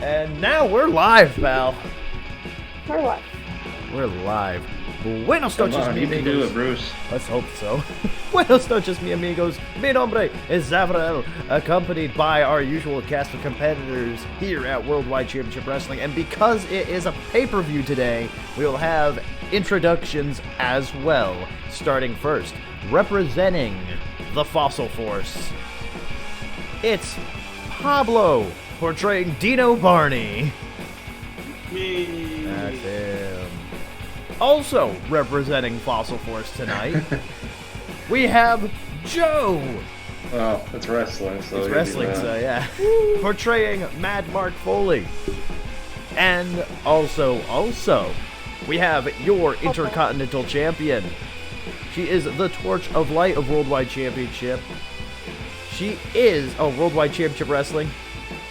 And now we're live, pal. Or what? We're live. Buenos Come noches, on, mi you can do amigos. it, Bruce. Let's hope so. Buenos noches, mi amigos. Mi nombre is Zavarell, accompanied by our usual cast of competitors here at Worldwide Championship Wrestling. And because it is a pay-per-view today, we will have introductions as well. Starting first, representing the Fossil Force, it's Pablo, portraying Dino Barney. Me. That's him. Also representing Fossil Force tonight, we have Joe. Oh, it's wrestling, so It's you wrestling, do so that. yeah. Portraying Mad Mark Foley. And also, we have your Intercontinental Champion. She is the Torch of Light of Worldwide Championship. She is, Worldwide Championship Wrestling.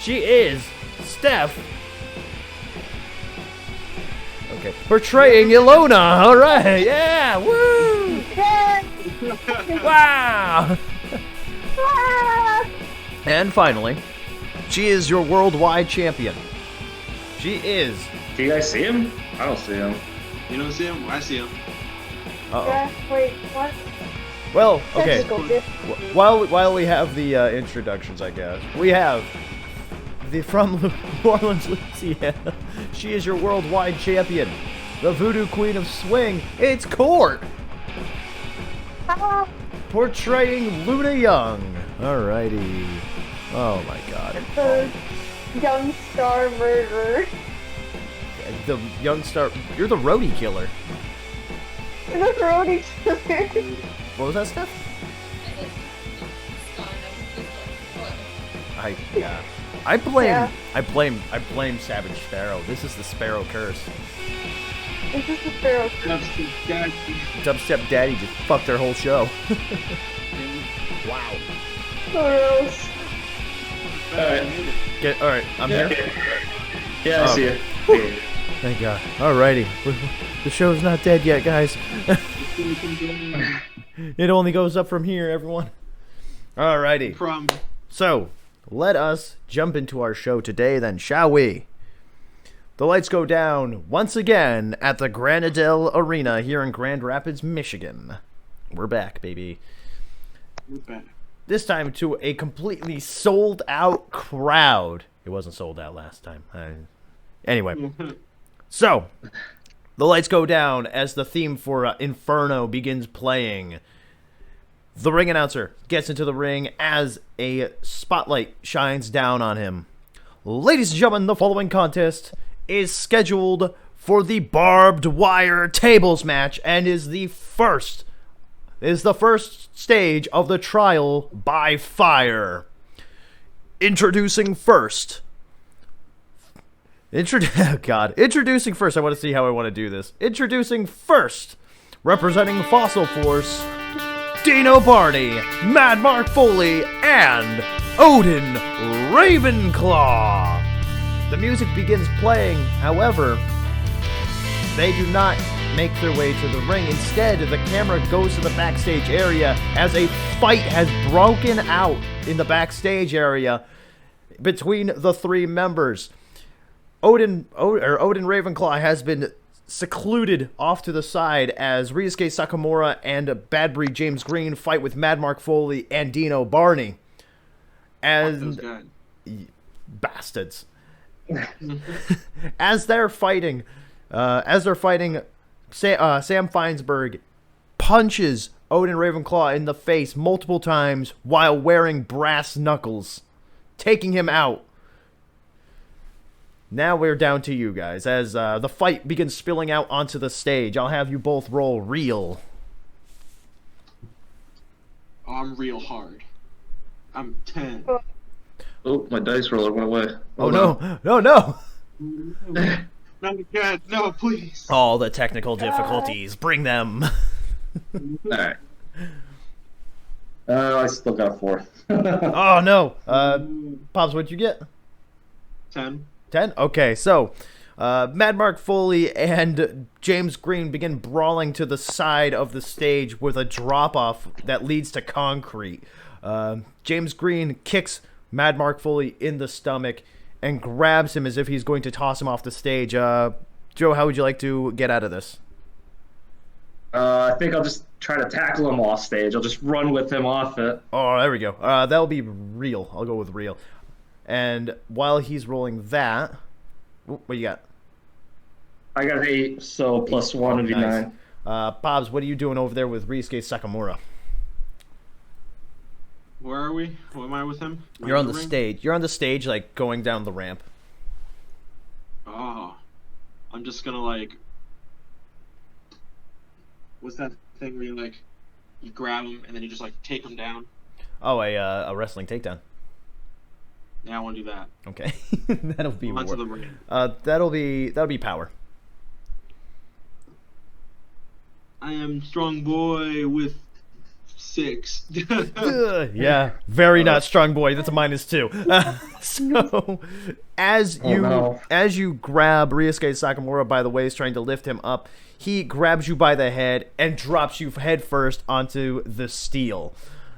She is Steph. Okay, portraying Ilona. All right, yeah, woo! Wow! And finally, she is your worldwide champion. She is. Do you guys see him? I don't see him. You don't see him? I see him. Uh-oh. Wait, what? Well, okay. Technical difficulty. While we have the introductions, I guess we have from New Orleans, Louisiana. She is your worldwide champion, the Voodoo Queen of Swing. It's Court, portraying Luna Young. Alrighty. Oh my God. The young star murderer. The young star. You're the roadie killer. The roadie killer. What was that, Steph? I blame Savage Sparrow. This is the Sparrow curse. This is the sparrow. Dubstep Daddy just fucked their whole show. Wow. Gross. Alright. Alright, I'm here. Yeah, I Oh. see it. Thank God. Alrighty. The show's not dead yet, guys. It only goes up from here, everyone. Alrighty. From So, let us jump into our show today then, shall we? The lights go down once again at the Granadell Arena here in Grand Rapids, Michigan. We're back, baby. we're back. This time to a completely sold out crowd. It wasn't sold out last time. Anyway, so the lights go down as the theme for Inferno begins playing. The ring announcer gets into the ring as a spotlight shines down on him. Ladies and gentlemen, the following contest is scheduled for the barbed wire tables match and is the first stage of the trial by fire. Introducing first. Introducing first. I want to see how I want to do this. Introducing first, representing Fossil Force, Dino Barney, Mad Mark Foley, and Odin Ravenclaw. The music begins playing, however, they do not make their way to the ring. Instead, the camera goes to the backstage area as a fight has broken out in the backstage area between the three members. Odin Ravenclaw has been secluded off to the side as Ryusuke Sakamura and Bad Breed James Green fight with Mad Mark Foley and Dino Barney. Those And guys. bastards. As they're fighting, Sam Feinsberg punches Odin Ravenclaw in the face multiple times while wearing brass knuckles, taking him out. Now we're down to you guys as the fight begins spilling out onto the stage. I'll have you both roll real. I'm real hard. I'm 10. Oh, my dice roller went away. Oh Hold on. no, no. Not again. No, please. All the technical difficulties, bring them. Alright. I still got 4. Oh no. Pops, what'd you get? 10. 10? Okay, so Mad Mark Foley and James Green begin brawling to the side of the stage with a drop-off that leads to concrete. James Green kicks Mad Mark Foley in the stomach and grabs him as if he's going to toss him off the stage. Joe, how would you like to get out of this? I think I'll just try to tackle him off stage. I'll just run with him off it. Oh, there we go. That'll be real. I'll go with real. And while he's rolling that, what you got? I got 8, so plus 1 would be Nice. 9. Bobs, what are you doing over there with Ryusuke Sakamura? Where are we? Who am I with him? Am I You're in on the ring? stage. You're on the stage, like, going down the ramp. Oh. I'm just gonna, like... What's that thing where you, like, you grab him and then you just, like, take him down? Oh, a wrestling takedown. Yeah, I want to do that. Okay. That'll be Onto war. the ring. That'll be power. I am strong boy with 6. Yeah, very not strong boy. That's a -2. So, as you grab Ryusuke Sakamura by the waist, trying to lift him up, he grabs you by the head and drops you head first onto the steel.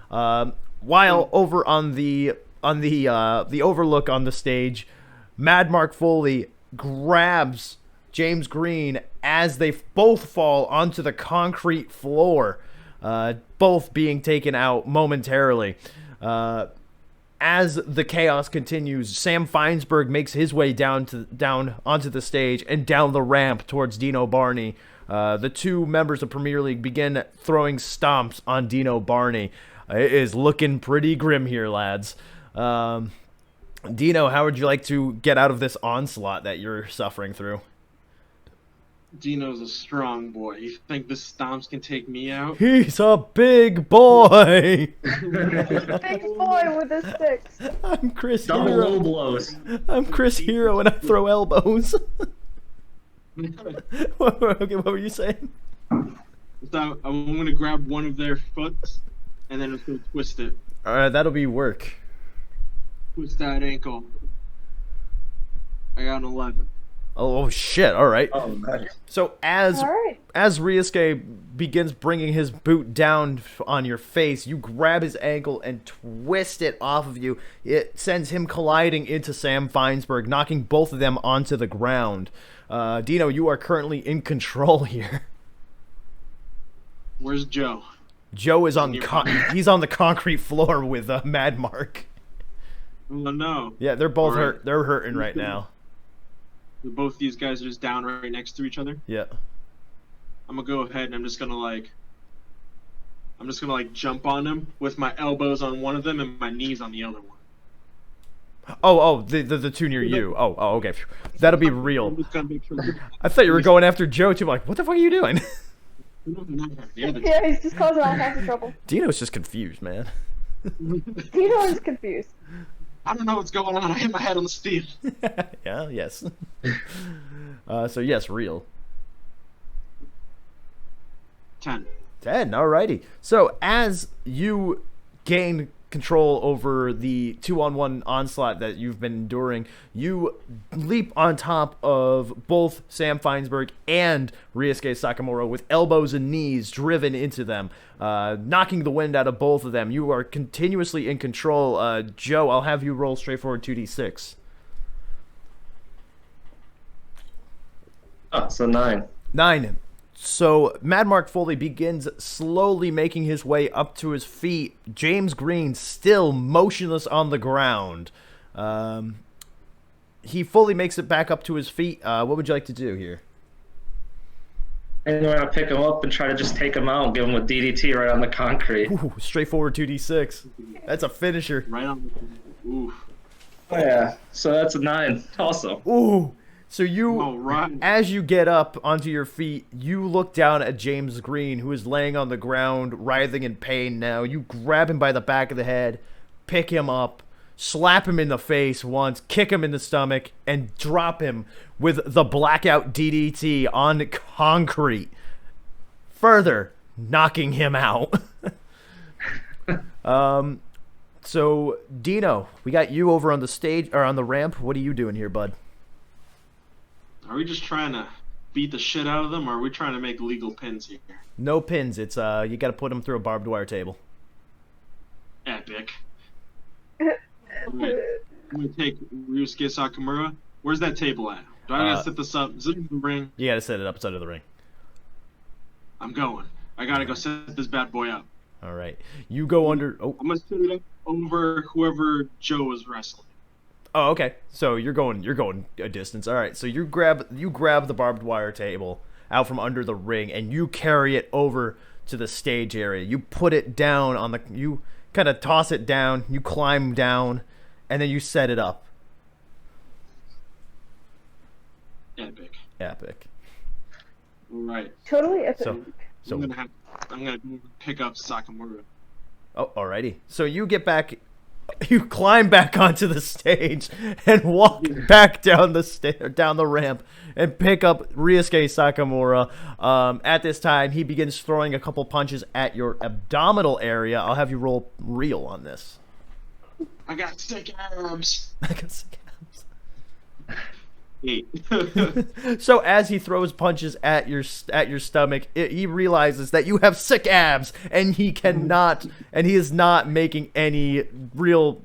While over on the overlook on the stage, Mad Mark Foley grabs James Green as they both fall onto the concrete floor, both being taken out momentarily. As the chaos continues, Sam Feinsberg makes his way down onto the stage and down the ramp towards Dino Barney. The two members of Premier League begin throwing stomps on Dino Barney. It is looking pretty grim here, lads. Dino, how would you like to get out of this onslaught that you're suffering through? Dino's a strong boy. You think the stomps can take me out? He's a big boy. Big boy with a 6. I'm Chris Double Hero. low blows. I'm Chris Hero, and I throw elbows. Okay, what were you saying? So I'm gonna grab one of their foots and then I'm gonna twist it. All right, that'll be work. Twist that ankle. I got an 11. Oh shit! All right. Oh, nice. So as Alright. Ryusuke begins bringing his boot down on your face, you grab his ankle and twist it off of you. It sends him colliding into Sam Feinsberg, knocking both of them onto the ground. Dino, you are currently in control here. Where's Joe? Joe is on he's on the concrete floor with Mad Mark. Oh no. Yeah, they're both All right. hurt. They're hurting right now. Both these guys are just down right next to each other. Yeah. I'm gonna go ahead and I'm just gonna jump on them with my elbows on one of them and my knees on the other one. Oh, the two near you. Oh, okay. That'll be real. I'm just gonna make sure I thought you were going after Joe too. I'm like, what the fuck are you doing? Yeah, he's just causing all kinds of trouble. Dino's just confused, man. Dino is confused. I don't know what's going on. I hit my head on the steel. Yeah, yes. So yes, real. 10. 10, alrighty. So as you gain control over the 2-on-1 onslaught that you've been enduring, you leap on top of both Sam Feinsberg and Ryusuke Sakamura with elbows and knees driven into them, knocking the wind out of both of them. You are continuously in control. Joe, I'll have you roll straightforward 2d6. Oh, so 9. 9. So Mad Mark Foley begins slowly making his way up to his feet. James Green still motionless on the ground. He fully makes it back up to his feet. What would you like to do here? And we're gonna pick him up and try to just take him out and give him a DDT right on the concrete. Ooh, straightforward 2d6. That's a finisher. Right on the... Oof. Oh, yeah, so that's a 9 also. Ooh. So you, All right. as you get up onto your feet, you look down at James Green, who is laying on the ground, writhing in pain now. You grab him by the back of the head, pick him up, slap him in the face once, kick him in the stomach, and drop him with the blackout DDT on concrete, further knocking him out. So Dino, we got you over on the stage or on the ramp. What are you doing here, bud? Are we just trying to beat the shit out of them, or are we trying to make legal pins here? No pins. It's you got to put him through a barbed wire table. Epic. I'm gonna take Ryusuke Sakamura. Where's that table at? Do I gotta set this up? Is it in the ring? You gotta set it up outside of the ring. I'm going. I gotta go set this bad boy up. All right. You go under. Oh. I'm gonna set it up over whoever Joe is wrestling. Oh, okay. So you're going a distance. All right. So you grab the barbed wire table out from under the ring and you carry it over to the stage area. You put it down on the. You kind of toss it down. You climb down, and then you set it up. Epic. Epic. All right. Totally epic. So I'm gonna pick up Sakamura. Oh, alrighty. So you get back, you climb back onto the stage and walk back down the ramp and pick up Ryusuke Sakamura. At this time, he begins throwing a couple punches at your abdominal area. I'll have you roll real on this. I got sick arms. I got sick abs. 8. So as he throws punches at your stomach, he realizes that you have sick abs, and he is not making any real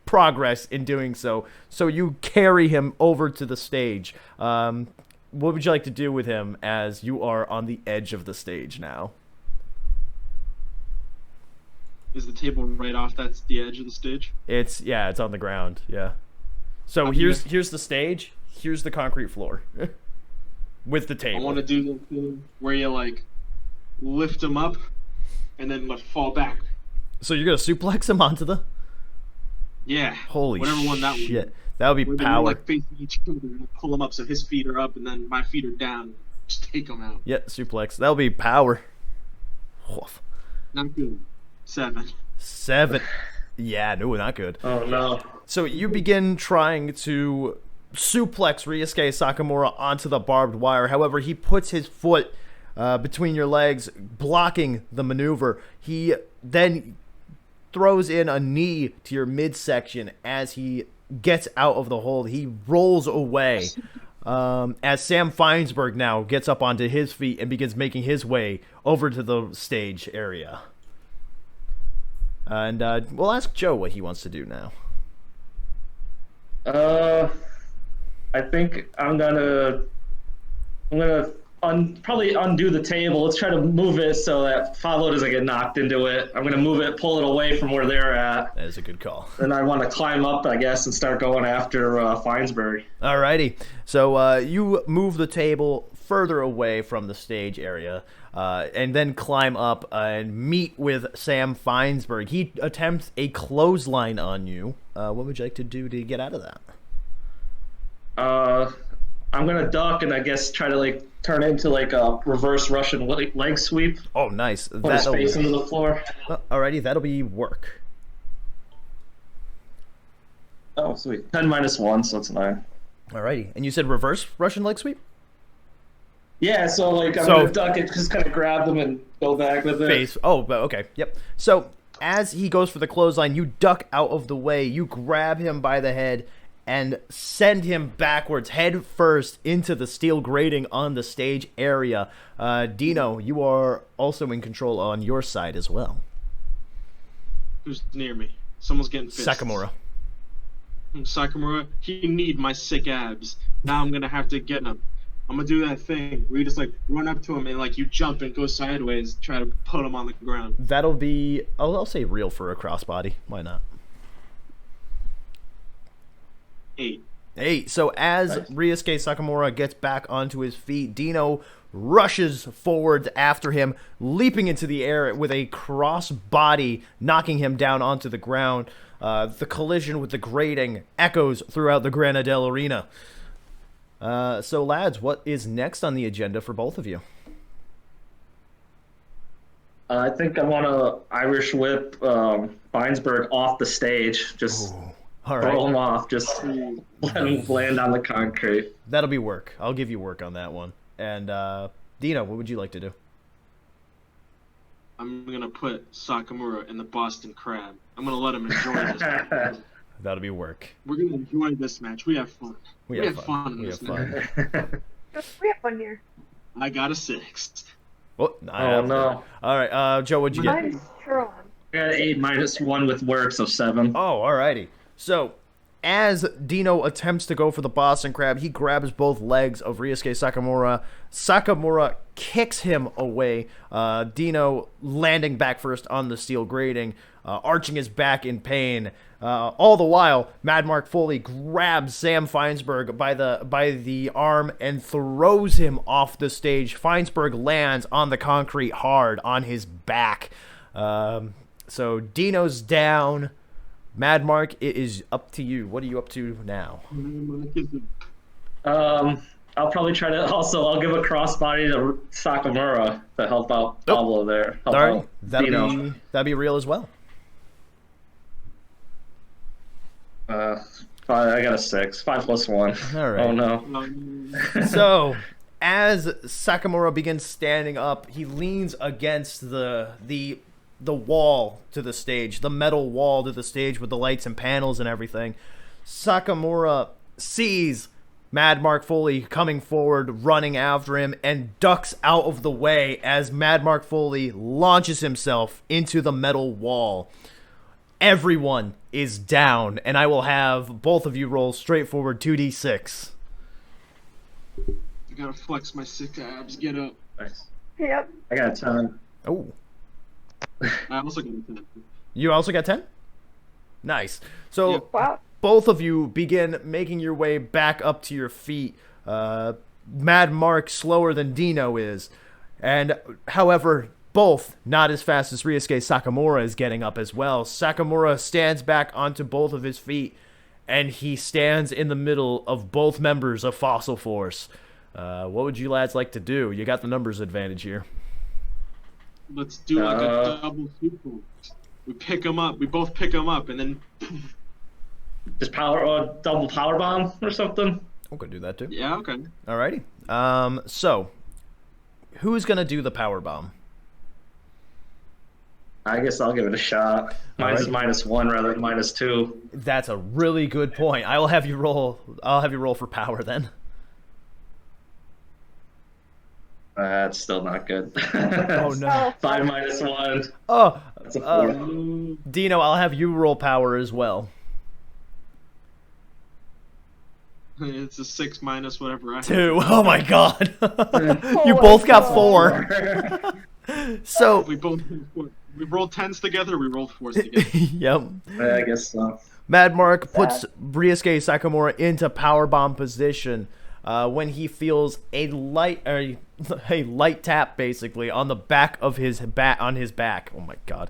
progress in doing so. So you carry him over to the stage. What would you like to do with him as you are on the edge of the stage now? Is the table right off? That's the edge of the stage. It's on the ground. Yeah. So here's the stage. Here's the concrete floor with the table. I want to do the thing where you like lift him up and then fall back. So you're gonna suplex him onto the? Yeah. Holy whatever one that shit! Was. That would be where power. They're like facing each other and pull him up so his feet are up and then my feet are down. Just take him out. Yeah, suplex. That'll be power. Oof. Not good. 7. 7. Yeah, no, not good. Oh no. So you begin trying to suplex Ryusuke Sakamura onto the barbed wire. However, he puts his foot between your legs, blocking the maneuver. He then throws in a knee to your midsection as he gets out of the hold. He rolls away as Sam Feinsberg now gets up onto his feet and begins making his way over to the stage area. And we'll ask Joe what he wants to do now. I think I'm gonna probably undo the table. Let's try to move it so that Favo doesn't get knocked into it. I'm gonna move it, pull it away from where they're at. That is a good call. Then I want to climb up, I guess, and start going after Feinsberg. Alrighty. So you move the table further away from the stage area, and then climb up and meet with Sam Feinsberg. He attempts a clothesline on you. What would you like to do to get out of that? I'm gonna duck and I guess try to like turn into like a reverse Russian leg sweep. Oh, nice. Put his face into the floor. Alrighty, that'll be work. Oh, sweet. 10 minus 1, so it's 9. Alrighty, and you said reverse Russian leg sweep? Yeah, so like I'm gonna duck it, just kind of grab them and go back with it. Face. Oh, okay. Yep. So as he goes for the clothesline, you duck out of the way. You grab him by the head and send him backwards, head first, into the steel grating on the stage area. Dino, you are also in control on your side as well. Who's near me? Someone's getting fists. Sakamura. Sakamura, he need my sick abs. Now I'm gonna have to get him. I'm gonna do that thing where you just like run up to him and like you jump and go sideways, try to put him on the ground. That'll be, I'll say real for a crossbody. Why not? 8. So as Ryusuke Sakamura gets back onto his feet, Dino rushes forward after him, leaping into the air with a cross body, knocking him down onto the ground. The collision with the grating echoes throughout the Granadell Arena. So lads, what is next on the agenda for both of you? I think I want to Irish whip Feinsberg off the stage. Just all right. Throw him off. Just let him land on the concrete. That'll be work. I'll give you work on that one. And Dino, what would you like to do? I'm gonna put Sakamura in the Boston Crab. I'm gonna let him enjoy this match. That'll be work. We're gonna enjoy this match. We have fun. We have fun. We have fun here. I got a 6. Oh no. All right, Joe, what'd you get? Mine's Tron. I got 8 minus 1 with work, so 7. Oh, alrighty. So, as Dino attempts to go for the Boston Crab, he grabs both legs of Ryusuke Sakamura. Sakamura kicks him away. Dino landing back first on the steel grating, arching his back in pain. All the while, Mad Mark Foley grabs Sam Feinsberg by the arm and throws him off the stage. Feinsberg lands on the concrete hard on his back. So Dino's down. Mad Mark, it is up to you. What are you up to now? I'll probably try to I'll give a crossbody to Sakamura to help out Pablo there. Help out That'd be real as well. I got a 6. 5 plus 1. All right. Oh no. So, as Sakamura begins standing up, he leans against the wall to the stage, the metal wall to the stage with the lights and panels and everything. Sakamura sees Mad Mark Foley coming forward, running after him, and ducks out of the way as Mad Mark Foley launches himself into the metal wall. Everyone is down, and I will have both of you roll straightforward 2d6. I gotta flex my sick abs. Get up. Nice. Yep. I got a 10. Oh. I also got a 10. You also got 10? Nice. So, Yeah. Wow. both of you begin making your way back up to your feet. Mad Mark slower than Dino is. And, however, both not as fast as Ryusuke Sakamura is getting up as well. Sakamura stands back onto both of his feet, and he stands in the middle of both members of Fossil Force. What would you lads like to do? You got the numbers advantage here. Let's do like a double super. We pick him up. We both pick him up, and then. Just double power bomb or something. I could do that too. Yeah. Okay. Alrighty. So, who's gonna do the power bomb? I guess I'll give it a shot. Mine is -1 rather than -2. That's a really good point. I'll have you roll for power then. That's still not good. Oh no. 5 minus 1. Oh, That's a 4. Dino, I'll have you roll power as well. It's a 6 minus whatever I have. 2. Oh my god. You my both got God. 4. So, We rolled 10s together. We rolled 4s together. yep. I guess so. Mad Mark puts Ryusuke Sakamura into power bomb position when he feels a light tap basically on the back of his back. Oh my god.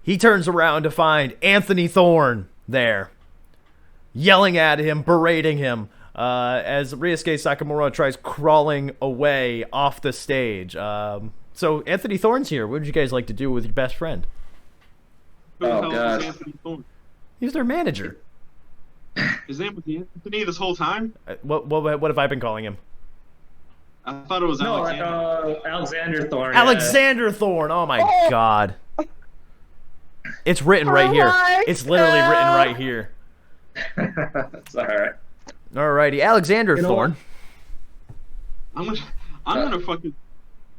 He turns around to find Anthony Thorne there, yelling at him, berating him, as Ryusuke Sakamura tries crawling away off the stage. So Anthony Thorne's here. What would you guys like to do with your best friend? Who the Oh, hell God. is Anthony Thorne? He's their manager. His name was Anthony this whole time? What have I been calling him? I thought it was No, Alexander. Alexander Thorne. Alexander Thorne. Oh my god. It's written right here. my It's literally written God. right here. Yeah. It's alright. Alrighty, Alexander You know Thorne. I'm gonna fucking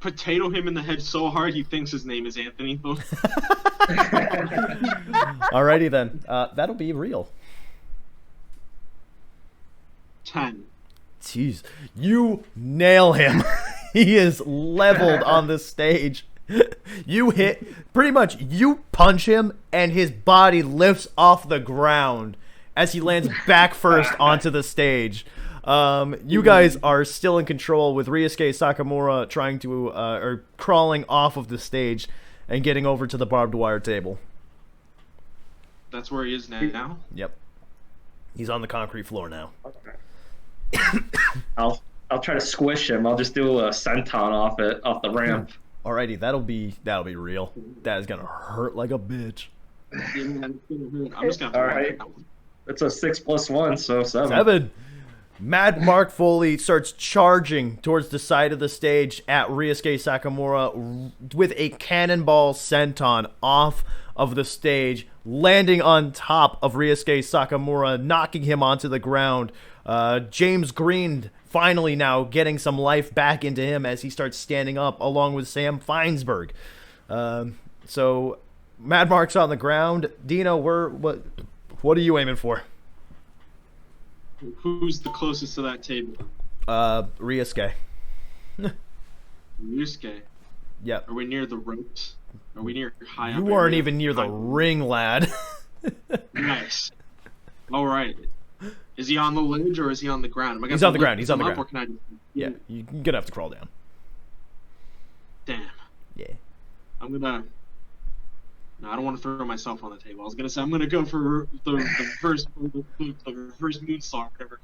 potato him in the head so hard he thinks his name is Anthony Thorne. Alrighty then. That'll be real. 10. Jeez, you nail him. He is leveled on the stage. You punch him, and his body lifts off the ground as he lands back first onto the stage. You guys are still in control with Ryusuke Sakamura trying to, or crawling off of the stage and getting over to the barbed wire table. That's where he is now. Yep. He's on the concrete floor now. I'll try to squish him. I'll just do a senton off the ramp. Alrighty, that'll be real. That is gonna hurt like a bitch. I'm just gonna. All right. It's a 6 plus 1, so 7. 7. Mad Mark Foley starts charging towards the side of the stage at Ryusuke Sakamura with a cannonball senton off of the stage, landing on top of Ryusuke Sakamura, knocking him onto the ground. James Green finally now getting some life back into him as he starts standing up along with Sam Feinsberg. So Mad Mark's on the ground. Dino, what are you aiming for? Who's the closest to that table? Ryusuke. Ryusuke. Yep. Are we near the ropes? Are we near high up? You weren't even near the ring, lad. Nice. All right. Is he on the ledge or is he on the ground? He's on the ground. He's on the ground. Or can I... Yeah, you're gonna have to crawl down. Damn. Yeah. I'm gonna... No, I don't want to throw myself on the table. I was gonna say I'm gonna go for the reverse moonsault, whatever.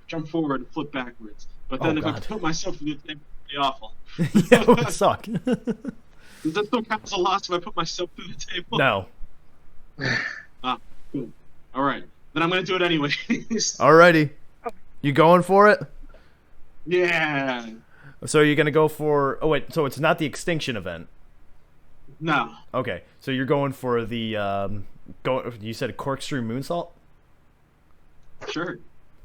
Jump forward and flip backwards. But then if I put myself through the table, it'd be awful. Yeah, it would suck. Does that still count as a loss if I put myself through the table? No. Cool. All right. Then I'm gonna do it anyways. Alrighty. You going for it? Yeah. So you're gonna go for? Oh wait. So it's not the extinction event. No. Okay. So you're going for the You said a corkscrew moonsault. Sure.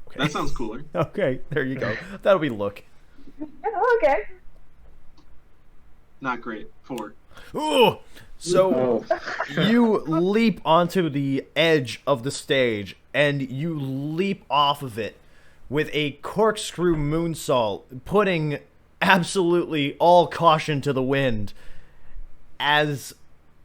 Okay. That sounds cooler. Okay. There you go. That'll be look. Okay. Not great. 4. Ooh. So you leap onto the edge of the stage and you leap off of it with a corkscrew moonsault, putting absolutely all caution to the wind as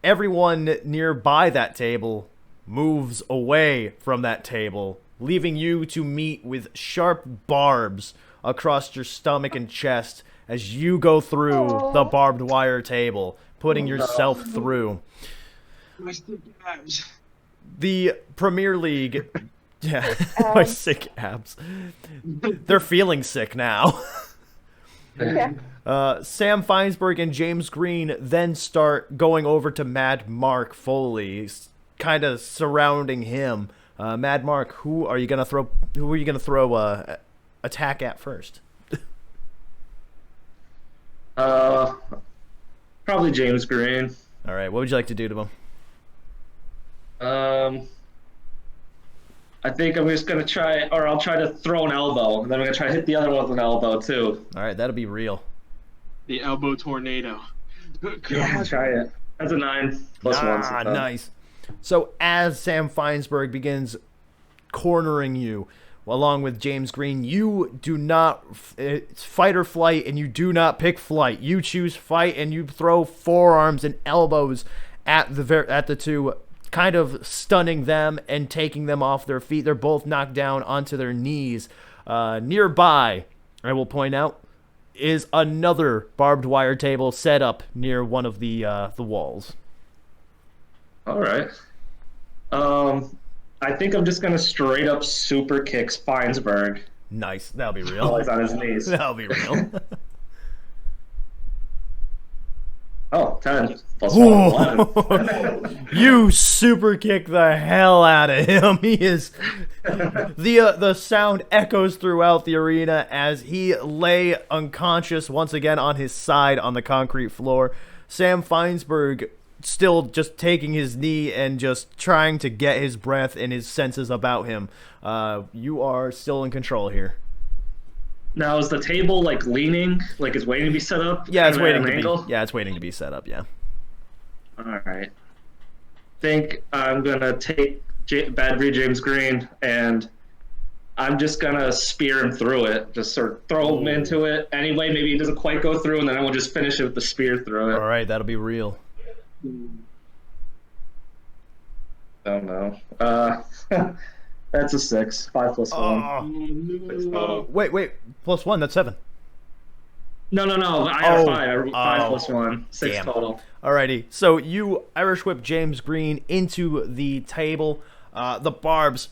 everyone nearby that table moves away from that table, leaving you to meet with sharp barbs across your stomach and chest as you go through the barbed wire table, putting yourself through. My sick abs. The Premier League... Yeah, my sick abs. They're feeling sick now. Yeah. Sam Feinsberg and James Green then start going over to Mad Mark Foley, kind of surrounding him. Mad Mark, who are you gonna throw attack at first? Probably James Green. All right, what would you like to do to him? I think I'm just gonna try, or I'll try to throw an elbow, and then I'm gonna try to hit the other one with an elbow too. All right, that'll be real. The elbow tornado. Yeah, try it. That's a 9 plus 1. Ah, nice. So as Sam Feinsberg begins cornering you, along with James Green, you do not it's fight or flight, and you do not pick flight. You choose fight, and you throw forearms and elbows at the two, kind of stunning them and taking them off their feet. They're both knocked down onto their knees. Nearby, I will point out, is another barbed wire table set up near one of the walls. All right. I think I'm just gonna straight up super kick Feinsberg. Nice. That'll be real. While he's on his knees. That'll be real. Oh, 10 plus 1, 11. You super kick the hell out of him. He is the sound echoes throughout the arena as he lay unconscious once again on his side on the concrete floor. Sam Feinsberg still just taking his knee and just trying to get his breath and his senses about him. You are still in control here. Now is the table like leaning, like it's waiting to be set up? Yeah, it's waiting to angle? be. Yeah, it's waiting to be set up. Yeah. All right. Think I'm gonna take Bad Reed James Green and I'm just gonna spear him through it. Just sort of throw him into it anyway. Maybe he doesn't quite go through, and then I will just finish it with the spear through it. All right, that'll be real. Oh no. That's a 6. 5 plus 1. Oh. 6 total. Wait. Plus 1. That's 7. No. I have 5. 5 Oh. plus 1. 6 Damn. total. Alrighty. So you Irish whip James Green into the table. The barbs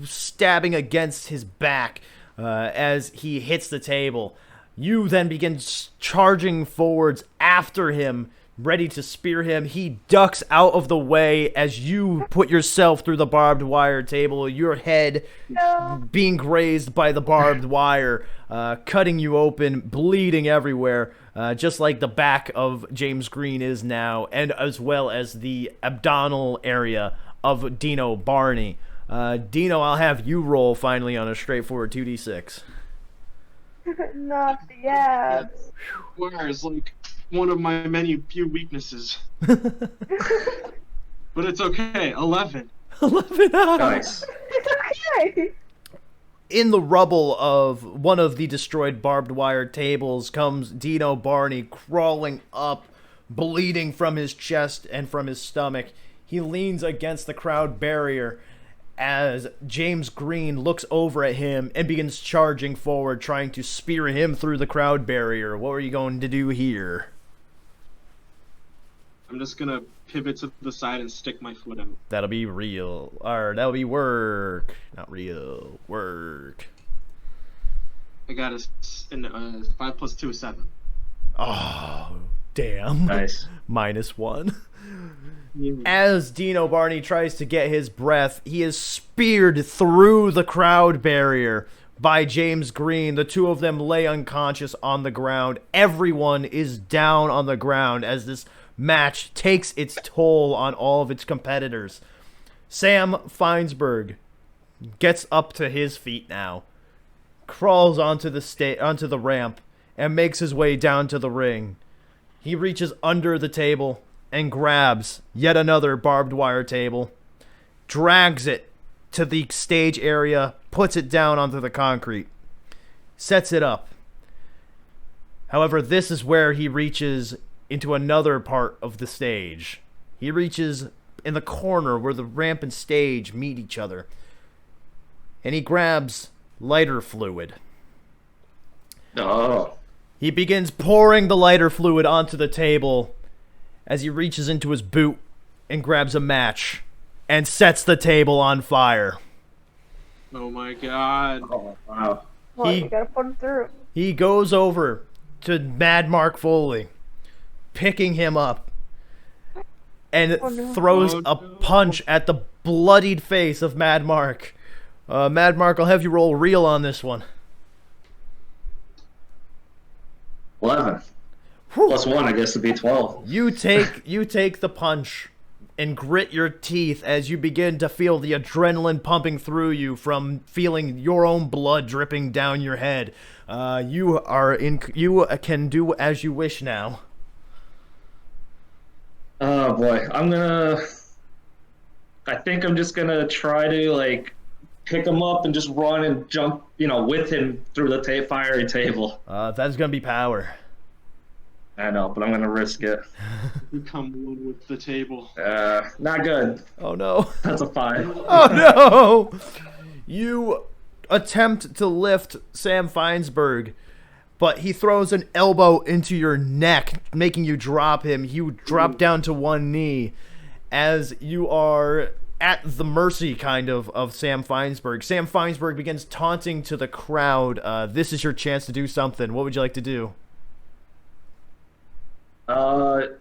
stabbing against his back as he hits the table. You then begin charging forwards after him, ready to spear him. He ducks out of the way as you put yourself through the barbed wire table, your head being grazed by the barbed wire, cutting you open, bleeding everywhere, just like the back of James Green is now, and as well as the abdominal area of Dino Barney. Dino, I'll have you roll finally on a straightforward 2d6. Not the abs. Wires like one of my many few weaknesses. But it's okay. 11. 11 out. Nice. It's okay. in the rubble of one of the destroyed barbed wire tables comes Dino Barney crawling up, bleeding from his chest and from his stomach. He leans against the crowd barrier as James Green looks over at him and begins charging forward, trying to spear him through the crowd barrier. What are you going to do here? I'm just gonna pivot to the side and stick my foot out. That'll be real. Or that'll be work. Not real. Work. I got a 5 + 2 is 7. Oh, damn. Nice. -1. Yeah. As Dino Barney tries to get his breath, he is speared through the crowd barrier by James Green. The two of them lay unconscious on the ground. Everyone is down on the ground as this match takes its toll on all of its competitors. Sam Feinsberg gets up to his feet now, crawls onto the ramp, and makes his way down to the ring. He reaches under the table and grabs yet another barbed wire table, drags it to the stage area, puts it down onto the concrete, sets it up. However, this is where he reaches into another part of the stage. He reaches in the corner where the ramp and stage meet each other, and he grabs lighter fluid. Oh. He begins pouring the lighter fluid onto the table as he reaches into his boot and grabs a match and sets the table on fire. Oh my god. Oh, wow. Well, you gotta put it through. He goes over to Mad Mark Foley, picking him up, and throws a punch at the bloodied face of Mad Mark. Mad Mark, I'll have you roll real on this one. 11. Whew. +1, I guess, would be 12. You take the punch and grit your teeth as you begin to feel the adrenaline pumping through you from feeling your own blood dripping down your head. You can do as you wish now. Oh boy, I think I'm just gonna try to like pick him up and just run and jump, with him through the fiery table. That's gonna be power. I know, but I'm gonna risk it. Become one with the table. Not good. Oh no. That's a 5. Oh no! You attempt to lift Sam Feinsberg, but he throws an elbow into your neck, making you drop him. You drop down to one knee as you are at the mercy, kind of Sam Feinsberg. Sam Feinsberg begins taunting to the crowd. This is your chance to do something. What would you like to do?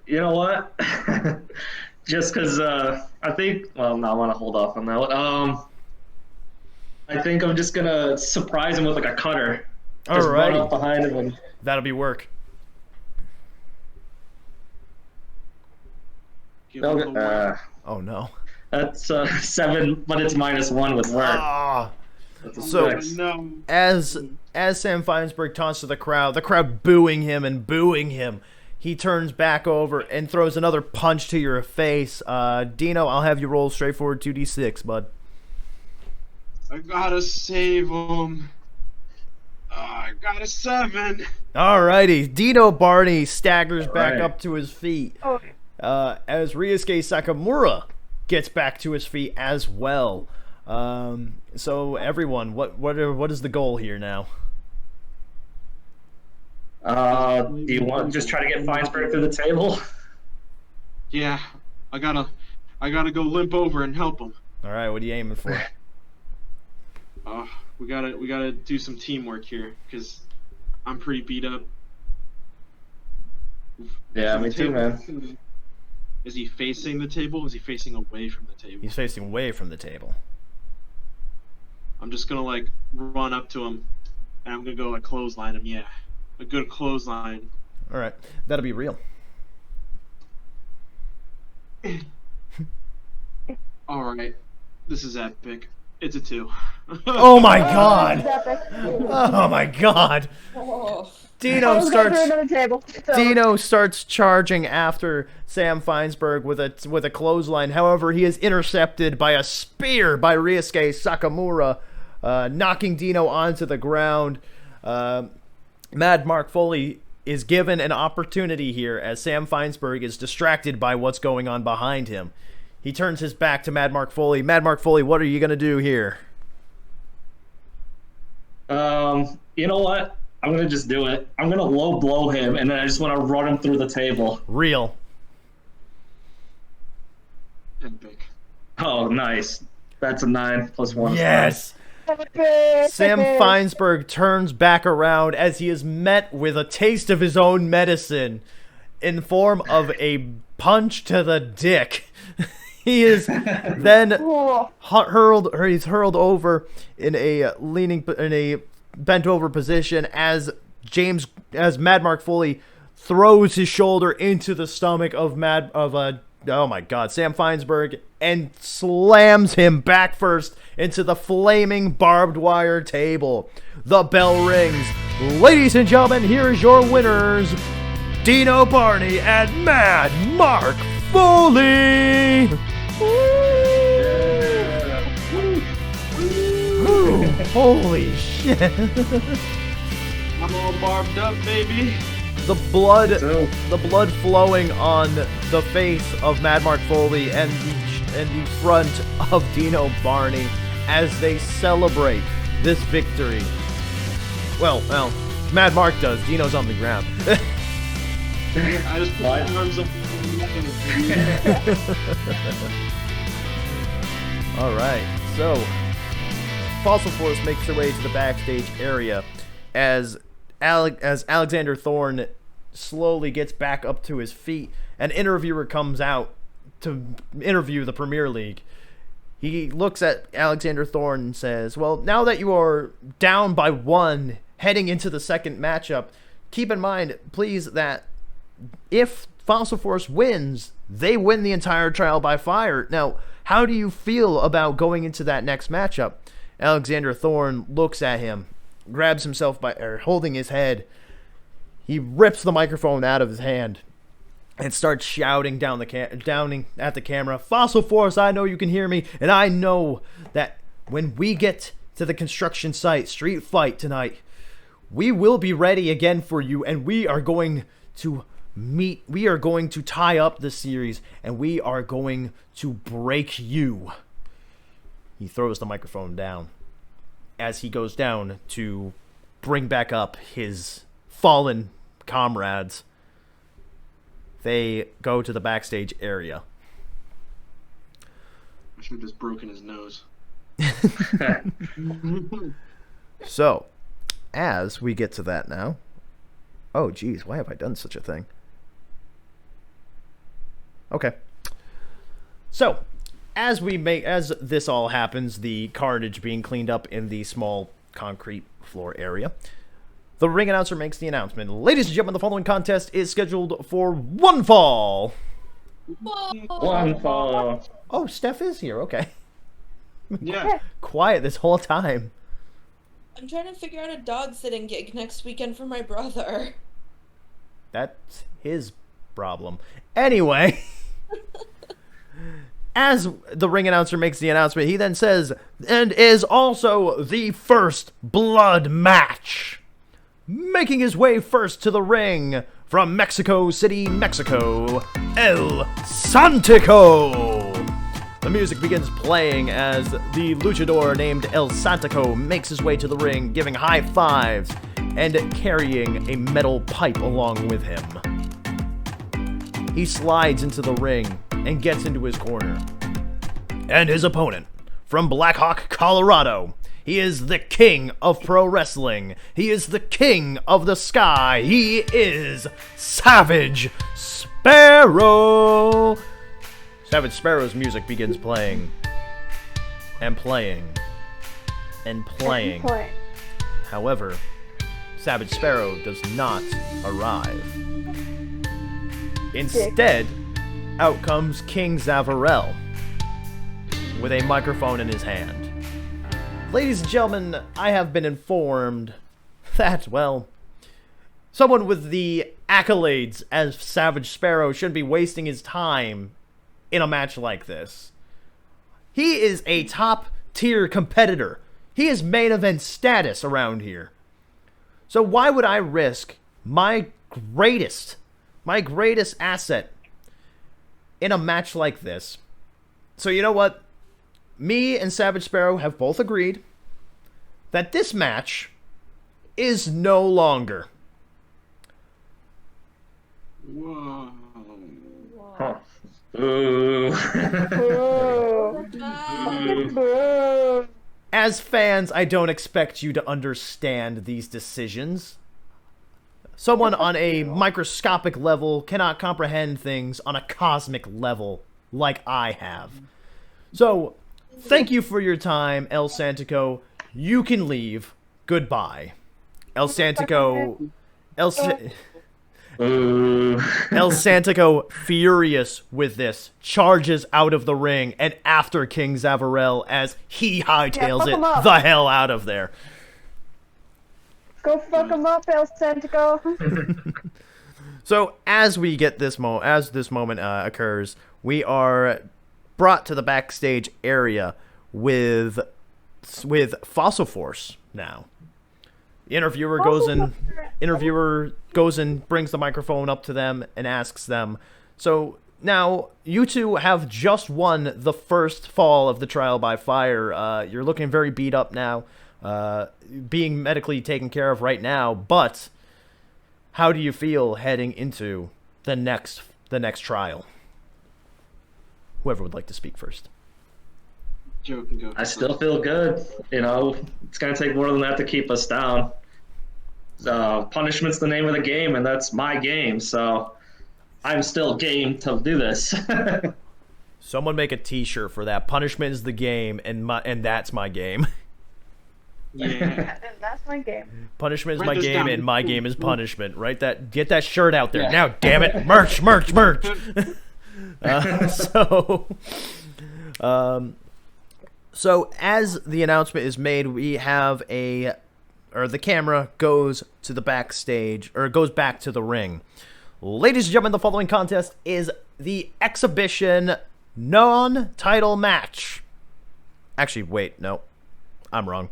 You know what? Just because I think. Well, no, I want to hold off on that one. I think I'm just gonna surprise him with like a cutter. Just run up behind him and. That'll be work. Oh no. That's 7, but it's -1 with work. That's a So 6. No. as Sam Feinsberg taunts to the crowd booing him and booing him, he turns back over and throws another punch to your face. Dino, I'll have you roll straightforward 2d6, bud. I gotta save him. I got a 7. Alrighty, Dino Barney staggers back Alright. up to his feet. Oh, As Ryusuke Sakamura gets back to his feet as well. So everyone, what is the goal here now? Do you want to just try to get Feinsberg through the table? Yeah, I gotta go limp over and help him. All right, what are you aiming for? We gotta do some teamwork here because I'm pretty beat up. Yeah, me too, man. Is he facing the table? Is he facing away from the table? He's facing away from the table. I'm just gonna like run up to him and I'm gonna go like clothesline him. Yeah, a good clothesline. All right, that'll be real. All right, this is epic. It's a 2. Oh my god! epic. Oh my god! Oh. Dino Let's go through starts. another table. So, Dino starts charging after Sam Feinsberg with a clothesline. However, he is intercepted by a spear by Ryusuke Sakamura. knocking Dino onto the ground. Mad Mark Foley is given an opportunity here as Sam Feinsberg is distracted by what's going on behind him. He turns his back to Mad Mark Foley. Mad Mark Foley, what are you going to do here? You know what? I'm going to just do it. I'm going to low blow him, and then I just want to run him through the table. Real. Epic. Oh, nice. That's a 9 plus 1. Yes! Sam Feinsberg turns back around as he is met with a taste of his own medicine in form of a punch to the dick. He is then he's hurled over in a bent over position as Mad Mark Foley throws his shoulder into the stomach of Sam Feinsberg and slams him back first into the flaming barbed wire table. The bell rings. Ladies and gentlemen, here is your winners, Dino Barney and Mad Mark Foley. Ooh, holy shit. I'm all barbed up, baby. The blood flowing on the face of Mad Mark Foley and the front of Dino Barney as they celebrate this victory. Well, Mad Mark does. Dino's on the ground. I just put my arms up. All right, so Fossil Force makes their way to the backstage area as Alexander Thorne slowly gets back up to his feet. An interviewer comes out to interview the Premier League. He looks at Alexander Thorne and says, well, now that you are down by 1 heading into the second matchup, keep in mind, please, that if Fossil Force wins, they win the entire trial by fire. Now, how do you feel about going into that next matchup? Alexander Thorne looks at him, grabs himself by holding his head. He rips the microphone out of his hand and starts shouting down at the camera. Fossil Force, I know you can hear me, and I know that when we get to the construction site street fight tonight, we will be ready again for you, and we are going to tie up the series, and we are going to break you. He throws the microphone down as he goes down to bring back up his fallen comrades. They go to the backstage area. I should have just broken his nose. So, as we get to that now. Oh, geez, why have I done such a thing? Okay. So, as this all happens, the carnage being cleaned up in the small concrete floor area, the ring announcer makes the announcement. Ladies and gentlemen, the following contest is scheduled for one fall. One fall. Oh, Steph is here. Okay. Yeah. Quiet this whole time. I'm trying to figure out a dog sitting gig next weekend for my brother. That's his problem. Anyway, as the ring announcer makes the announcement, he then says, and is also the first blood match. Making his way first to the ring from Mexico City, Mexico, El Santico. The music begins playing as the luchador named El Santico makes his way to the ring, giving high fives and carrying a metal pipe along with him. He slides into the ring and gets into his corner. And his opponent, from Black Hawk, Colorado, he is the king of pro wrestling. He is the king of the sky. He is Savage Sparrow. Savage Sparrow's music begins playing. And playing. And playing. However, Savage Sparrow does not arrive. Instead, out comes King Zavarell with a microphone in his hand. Ladies and gentlemen, I have been informed that, well, someone with the accolades as Savage Sparrow shouldn't be wasting his time in a match like this. He is a top-tier competitor. He is main event status around here. So why would I risk my greatest asset in a match like this? So you know what? Me and Savage Sparrow have both agreed that this match is no longer. Whoa. Huh. Ooh. Boo. As fans, I don't expect you to understand these decisions. Someone on a microscopic level cannot comprehend things on a cosmic level like I have. So, thank you for your time, El Santico. You can leave. Goodbye. El Santico... Ooh. El Santico, furious with this, charges out of the ring and after King Zavarell as he hightails fuck it him up. the hell out of there. Go fuck him up, El Santico. So as we get this this moment occurs, we are brought to the backstage area with Fossil Force now. The interviewer goes and brings the microphone up to them and asks them, so now you two have just won the first fall of the trial by fire. You're looking very beat up now, being medically taken care of right now, but how do you feel heading into the next trial? Whoever would like to speak first. Joe can go. I still feel good. You know, it's gonna take more than that to keep us down. Punishment's the name of the game, and that's my game. So I'm still game to do this. Someone make a T-shirt for that. Punishment is the game, and that's my game. Yeah. And that's my game. Punishment is Write my this game, down. and my game is punishment. Right? Get that shirt out there now. Damn it! Merch. So as the announcement is made, we have the camera goes to the backstage, or goes back to the ring. Ladies and gentlemen, the following contest is the exhibition non-title match. Actually, wait, no. I'm wrong.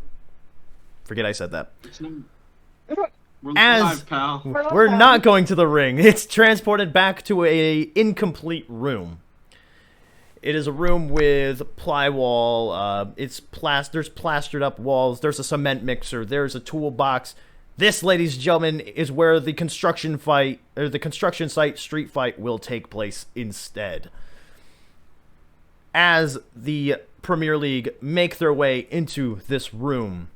Forget I said that. We're As live, pal. we're not going to the ring. It's transported back to a incomplete room. It is a room with plywall. There's plastered up walls. There's a cement mixer. There's a toolbox. This, ladies and gentlemen, is where the construction site street fight will take place instead. As the Premier League make their way into this room,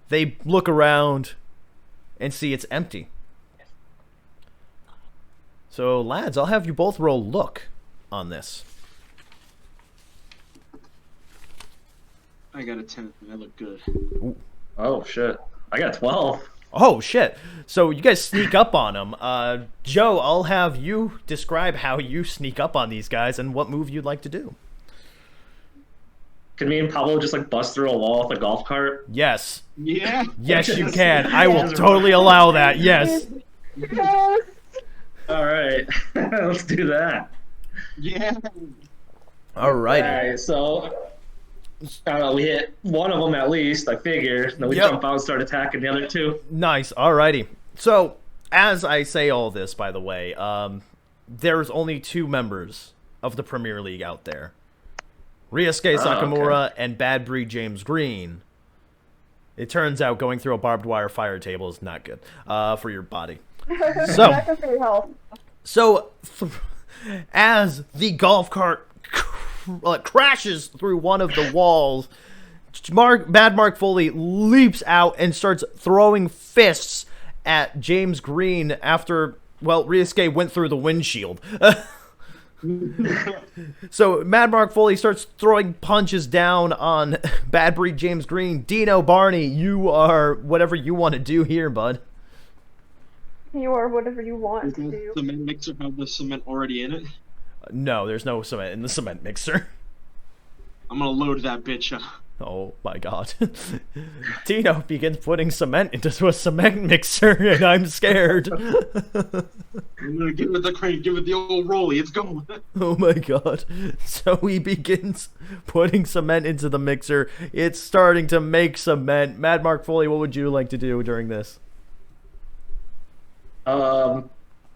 they look around and see it's empty. So, lads, I'll have you both roll look on this. I got a 10. I look good. Oh shit! I got 12. Oh, shit. So you guys sneak up on them. Joe, I'll have you describe how you sneak up on these guys and what move you'd like to do. Can me and Pablo just like bust through a wall with a golf cart? Yes. Yeah. Yes, you can. I will totally allow that. Yes. Yes. All right, let's do that. Yeah. All right. Alright, so I don't know, we hit one of them at least, I figure. Then we Yep. jump out and start attacking the other two. Nice. Alrighty. So, as I say all this, by the way, there's only 2 members of the Premier League out there. Ryosuke Sakamura and Bad Breed James Green. It turns out going through a barbed wire fire table is not good for your body. So, That's good for your health. So, as the golf cart crashes through one of the walls, Bad Mark Foley leaps out and starts throwing fists at James Green after, well, Ryosuke went through the windshield. So, Mad Mark Foley starts throwing punches down on Bad Breed James Green. Dino, Barney, you are whatever you want to do here, bud. You are whatever you want to Does do. the cement mixer have the cement already in it? No, there's no cement in the cement mixer. I'm gonna load that bitch up. Oh my god. Dino begins putting cement into a cement mixer, and I'm scared. I'm gonna give it the crane, give it the old rolly. It's going. Oh my god. So he begins putting cement into the mixer. It's starting to make cement. Mad Mark Foley, what would you like to do during this? I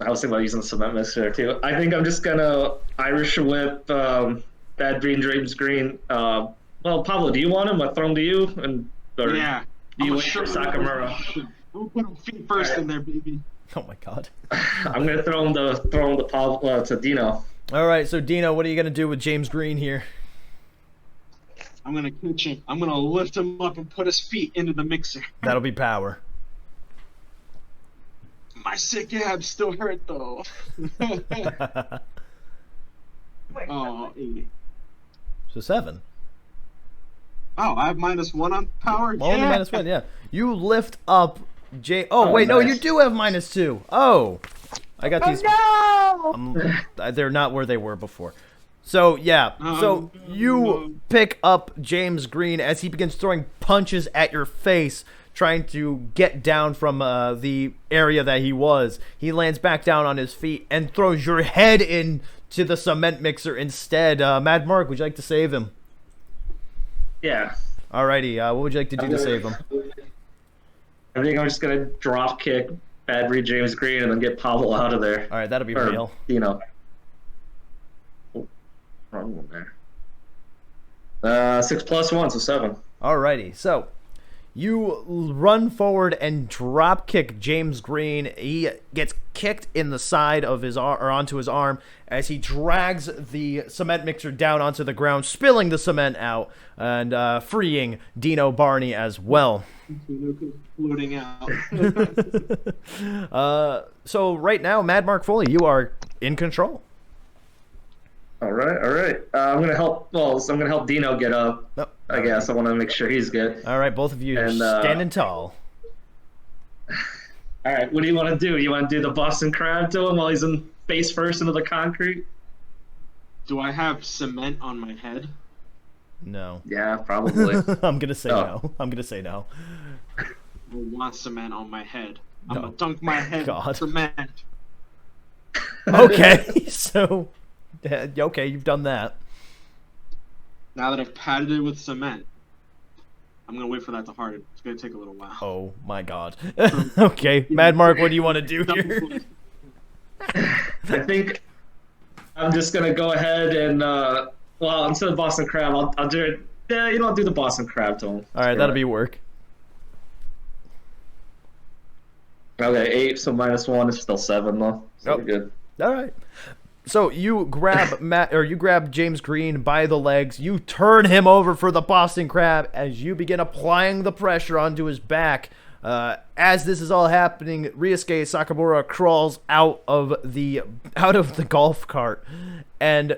was thinking about using the cement mixer too. I think I'm just gonna Irish whip Bad Green James Green. Well, Pablo, do you want him? I throw him to you, or Yeah. do you wait for Sakamura? We'll put him feet first in there, baby. Oh my god. I'm gonna throw him to Pablo to Dino. All right, so Dino, what are you gonna do with James Green here? I'm gonna catch him. I'm gonna lift him up and put his feet into the mixer. That'll be power. My sick abs still hurt though. Oh, 8. So 7. Oh, I have -1 on power. Well, only -1, yeah. You lift up Oh, wait, no, you nice. do have -2. Oh, I got these. Oh They're not where they were before. So yeah, so you pick up James Green as he begins throwing punches at your face, trying to get down from the area that he was. He lands back down on his feet and throws your head into the cement mixer instead. Mad Mark, would you like to save him? Yeah. Alrighty, what would you like to do to save him? I think I'm just gonna drop kick Bad Reed James Green and then get Pablo out of there. Alright, that'll be Or, real. Dino. Oh, wrong one there. 6 + 1, so 7. Alrighty, so you run forward and drop kick James Green. He gets kicked in the side of his arm, or onto his arm, as he drags the cement mixer down onto the ground, spilling the cement out and freeing Dino Barney as well. Floating out. So right now, Mad Mark Foley, you are in control. All right. I'm gonna help. Well, so I'm gonna help Dino get up. Oh, I guess I want to make sure he's good. all right, both of you And, standing tall. All right, what do you want to do? You want to do the Boston Crab to him while he's in face first into the concrete? Do I have cement on my head? No. Yeah, probably. I'm gonna say Oh. no. I'm gonna say no. I want cement on my head. I'm No. gonna dunk my head God. in cement. Okay, so okay, you've done that. Now that I've padded it with cement, I'm gonna wait for that to harden. It's gonna take a little while. Oh my god. Okay, Mad Mark, what do you want to do here? I think I'm just gonna go ahead and well, instead of Boston Crab, I'll do it. Yeah, you don't do the Boston Crab to him. All right, that'll be work. Okay, 8, so -1 is still 7 though. So we're good. All right. So you grab you grab James Green by the legs. You turn him over for the Boston Crab as you begin applying the pressure onto his back. As this is all happening, Ryusuke Sakamura crawls out of the golf cart and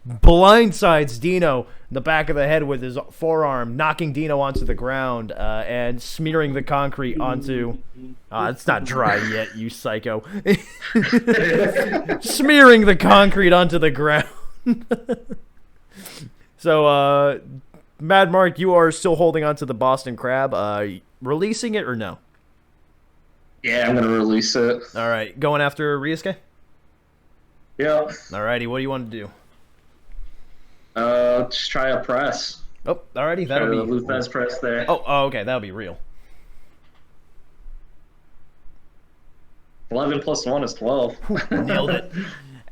blindsides Dino in the back of the head with his forearm, knocking Dino onto the ground and smearing the concrete onto. It's not dry yet, you psycho. Smearing the concrete onto the ground. So, Mad Mark, you are still holding onto the Boston Crab. Releasing it or no? Yeah, I'm gonna release it. All right, going after Ryusuke? Yeah. Alrighty, what do you want to do? Just try a press. Oh, alrighty, Try that'll the be. Luthez press there. Oh, okay, that'll be real. 11 + 1 is 12. Nailed it.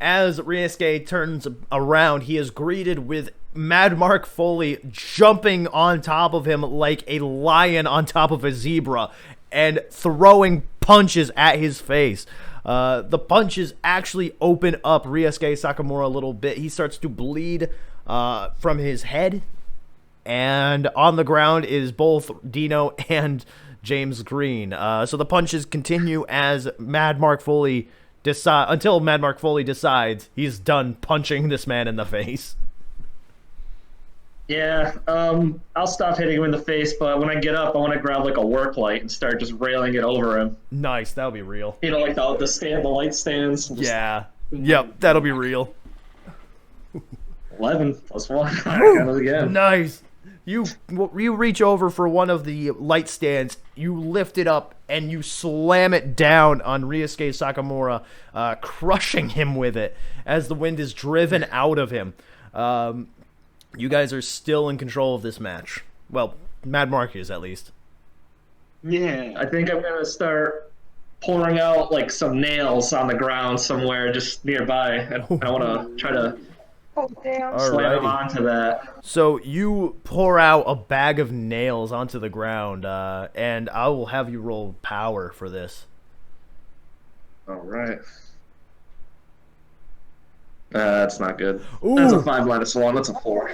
As Ryusuke turns around, he is greeted with Mad Mark Foley jumping on top of him like a lion on top of a zebra and throwing punches at his face. The punches actually open up Ryusuke Sakamura a little bit. He starts to bleed from his head, and on the ground is both Dino and James Green. So the punches continue as Mad Mark Foley until Mad Mark Foley decides he's done punching this man in the face. Yeah, I'll stop hitting him in the face, but when I get up, I want to grab like a work light and start just railing it over him. Nice, that'll be real. You know, like the light stands. Just Yeah. Yep, that'll be real. 11 + 1. I got it again. Nice. You reach over for one of the light stands, you lift it up, and you slam it down on Ryusuke Sakamura, crushing him with it as the wind is driven out of him. You guys are still in control of this match. Well, Mad Mark is, at least. Yeah. I think I'm gonna start pouring out like some nails on the ground somewhere just nearby, and I want to try to Oh, damn. slam them Alrighty. onto that. So you pour out a bag of nails onto the ground, and I will have you roll power for this. All right. That's not good. Ooh. That's a 5 minus 1. That's a 4.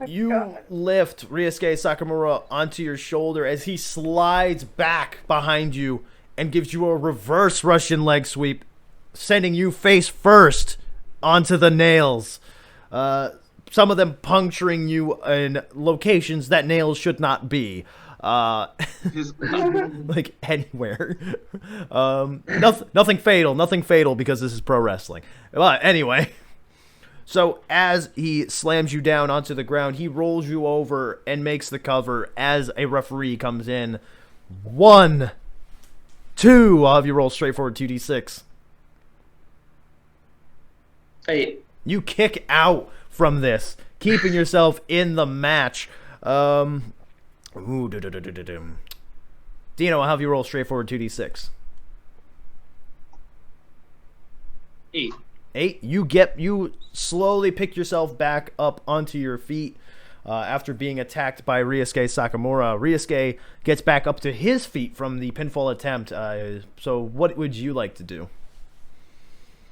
You lift Ryusuke Sakamura onto your shoulder as he slides back behind you and gives you a reverse Russian leg sweep, sending you face first onto the nails. Some of them puncturing you in locations that nails should not be. Like anywhere. Nothing fatal because this is pro wrestling. But anyway, so as he slams you down onto the ground, he rolls you over and makes the cover as a referee comes in. 1, 2. I'll have you roll straightforward 2d6. 8. You kick out from this, keeping yourself in the match. Dino, I'll have you roll straightforward 2d6. 8. 8. You slowly pick yourself back up onto your feet after being attacked by Ryusuke Sakamura. Ryusuke gets back up to his feet from the pinfall attempt. So what would you like to do?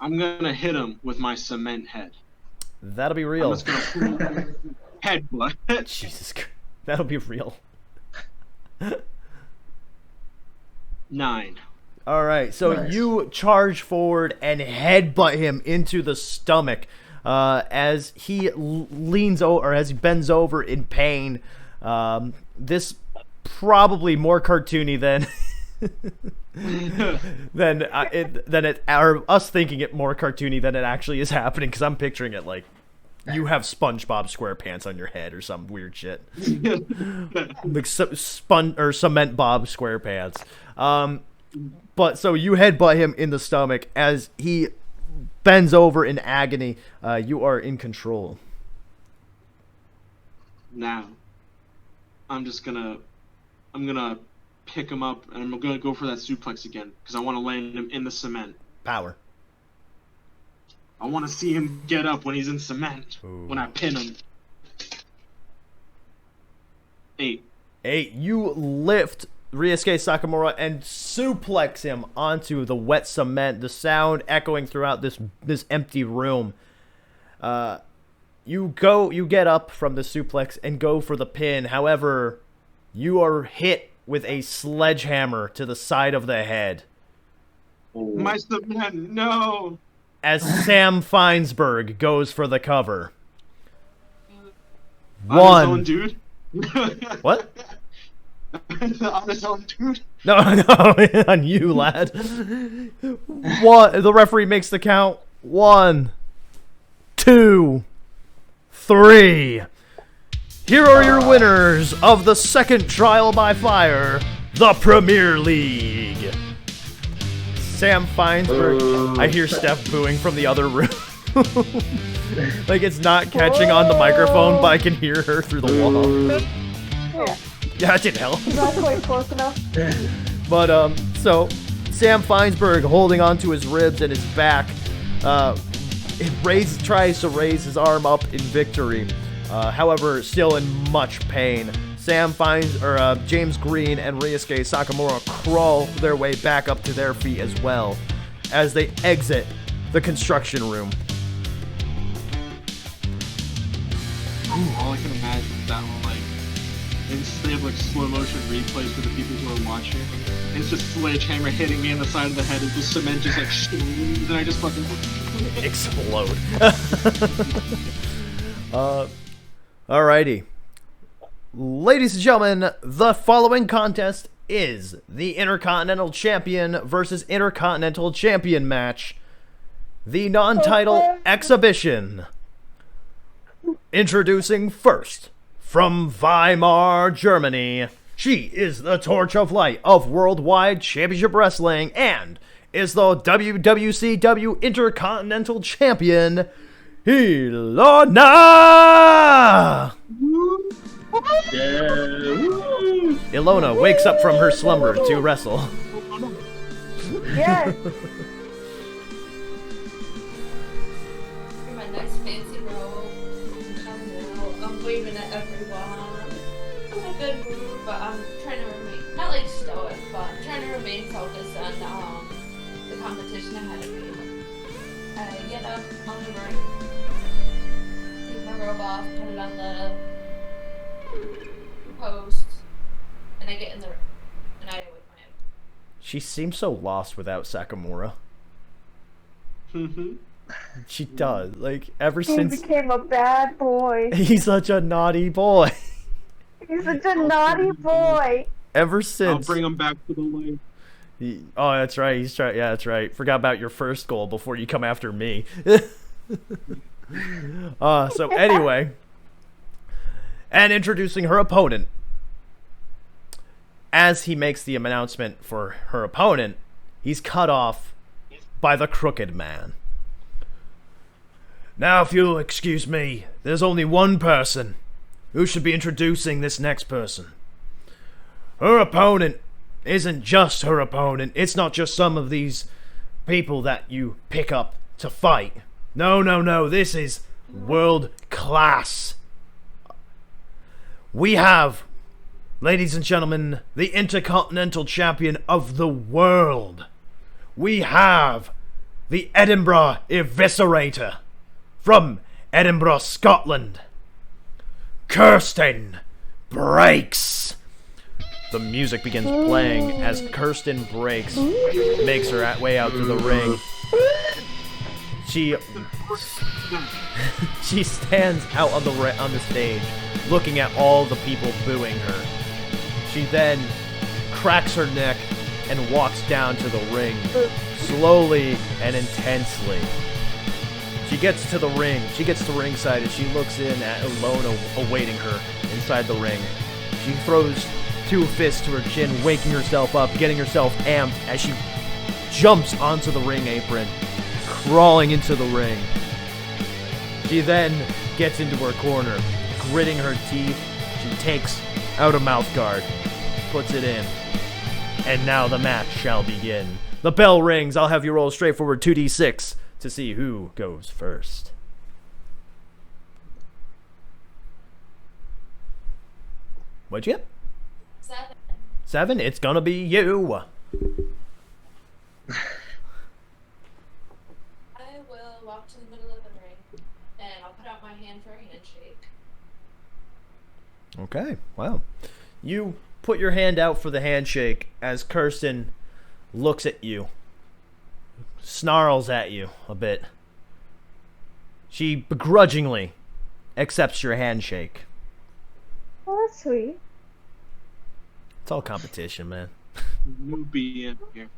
I'm gonna hit him with my cement head. That'll be I'm real. just gonna headbutt. Jesus Christ. That'll be real. 9. All right, so Nice. you charge forward and headbutt him into the stomach as he leans over, or as he bends over in pain. This probably more cartoony than or us thinking it more cartoony than it actually is happening, because I'm picturing it like you have SpongeBob SquarePants on your head or some weird shit. Like Cement Bob SquarePants. But so you headbutt him in the stomach as he bends over in agony. You are in control. Now, I'm gonna pick him up and I'm gonna go for that suplex again because I want to land him in the cement. Power. I want to see him get up when he's in cement. Ooh. When I pin him. 8. 8. You lift Ryusuke Sakamura and suplex him onto the wet cement, the sound echoing throughout this empty room. You get up from the suplex and go for the pin. However, you are hit with a sledgehammer to the side of the head My cement, no! as Sam Feinsberg goes for the cover. On his own, dude. What? On his own, dude. No, on you, lad. The referee makes the count. 1, 2, 3. Here are your winners of the second trial by fire, the Premier League. Sam Feinsberg. I hear Steph booing from the other room. Like it's not catching on the microphone, but I can hear her through the wall. Yeah. Yeah, it didn't help. Is that quite close enough? But so Sam Feinsberg holding onto his ribs and his back, tries to raise his arm up in victory. However, still in much pain. James Green and Ryusuke Sakamura crawl their way back up to their feet as well as they exit the construction room. All I can imagine is that one, like, they have like slow motion replays for the people who are watching. And it's just sledgehammer hitting me in the side of the head, and the cement just like shoots, and I just fucking Explode. Alrighty. Ladies and gentlemen, the following contest is the Intercontinental Champion versus Intercontinental Champion match. The non-title exhibition. Introducing first, from Weimar, Germany, she is the Torch of Light of Worldwide Championship Wrestling and is the WWCW Intercontinental Champion, Ilona! Yeah. Ilona wakes up from her slumber to wrestle. Yes. In my nice fancy robe, coming out, I'm waving at everyone. I'm in a good mood, but I'm trying to remain, not like stoic, but I'm trying to remain focused on the competition ahead of me. I get up on the ring, take my robe off, put it on the post, and I get in the ring, and I wave my hand. She seems so lost without Sakamura. Mm-hmm. She does. Like, ever He since... became a bad boy. He's such a naughty boy. He's such a naughty boy. Ever I'll since... bring him back to the light. Oh, that's right. He's trying. Yeah, that's right. Forgot about your first goal before you come after me. So anyway, and introducing her opponent. As he makes the announcement for her opponent, he's cut off by the Crooked Man. Now, if you'll excuse me, there's only one person who should be introducing this next person. Her opponent isn't just her opponent. It's not just some of these people that you pick up to fight. No, no, no. This is world class. We have, ladies and gentlemen, the Intercontinental Champion of the world. We have the Edinburgh Eviscerator from Edinburgh, Scotland. Kirsten breaks. The music begins playing as Kirsten breaks, makes her way out to the ring. She stands out on the stage, looking at all the people booing her. She then cracks her neck and walks down to the ring, slowly and intensely. She gets to the ring. She gets to ringside and she looks in at Ilona awaiting her inside the ring. She throws 2 fists to her chin, waking herself up, getting herself amped as she jumps onto the ring apron, crawling into the ring. She then gets into her corner, gritting her teeth. She takes out a mouthguard, puts it in, and now the match shall begin. The bell rings. I'll have you roll straightforward 2d6 to see who goes first. What'd you get? 7. 7? It's gonna be you. I will walk to the middle of the ring, and I'll put out my hand for a handshake. Okay, wow. You put your hand out for the handshake as Kirsten looks at you, snarls at you a bit. She begrudgingly accepts your handshake. Oh, that's sweet. It's all competition, man. Newbie in here.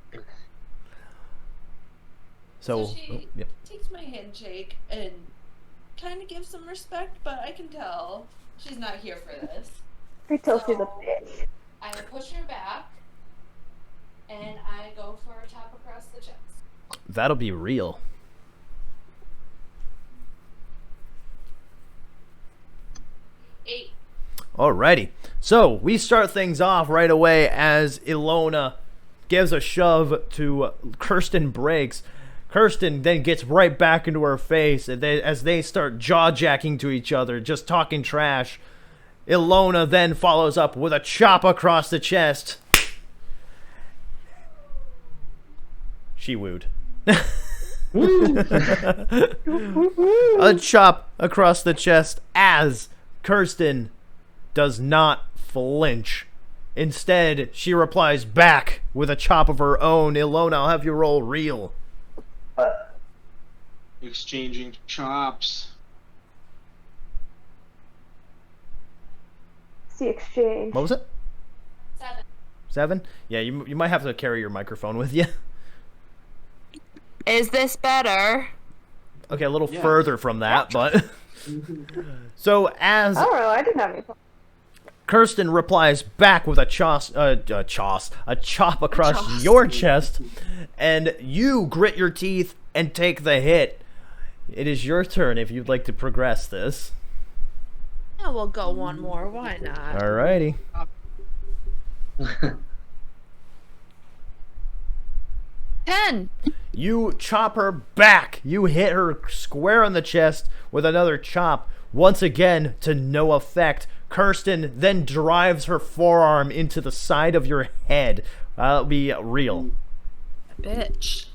So, she yeah. takes my handshake and kind of gives some respect, but I can tell she's not here for this. I told you the So, bitch. I push her back, and I go for a tap across the chest. That'll be real. Eight. Alrighty. So, we start things off right away as Ilona gives a shove to Kirsten breaks. Kirsten then gets right back into her face and as they start jaw-jacking to each other, just talking trash. Ilona then follows up with a chop across the chest. She wooed. A chop across the chest as Kirsten does not flinch. Instead, she replies back with a chop of her own. Ilona, I'll have you roll real. Exchanging chops. It's the exchange. What was it? 7. 7? Yeah, you might have to carry your microphone with you. Is this better? Okay, a little Yeah. further from that, but So as I don't know. I didn't have any fun. Kirsten replies back with a chop across your chest, and you grit your teeth and take the hit. It is your turn if you'd like to progress this. Yeah, we'll go one more. Why not? Alrighty. 10. You chop her back. You hit her square on the chest with another chop. Once again, to no effect. Kirsten then drives her forearm into the side of your head. That'll be real. Bitch.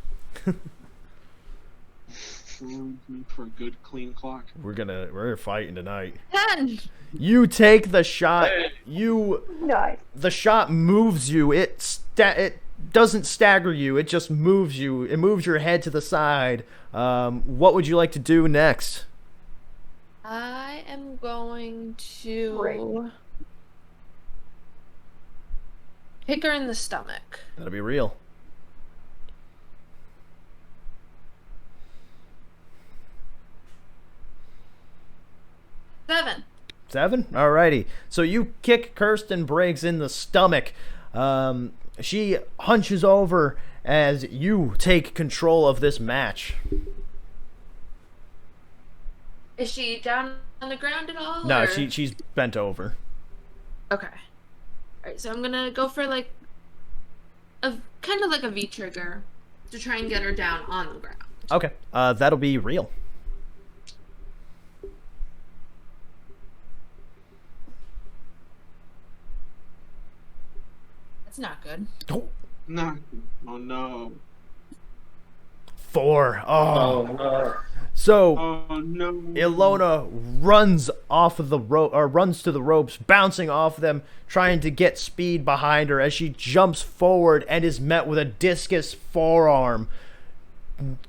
For a good clean clock. We're fighting tonight. 10. You take the shot. Nice. The shot moves you. It doesn't stagger you. It just moves you. It moves your head to the side. What would you like to do next? I am going to kick her in the stomach. That'll be real. Seven? Alrighty. So you kick Kirsten Briggs in the stomach. She hunches over as you take control of this match. Is she down on the ground at all? No, or? she's bent over. Okay. Alright, so I'm gonna go for like a kind of like a V trigger to try and get her down on the ground. Okay. That'll be real. That's not good. Oh. No. Oh no. 4. Oh no. So Oh no. Ilona runs off of the rope, or runs to the ropes, bouncing off them, trying to get speed behind her as she jumps forward and is met with a discus forearm,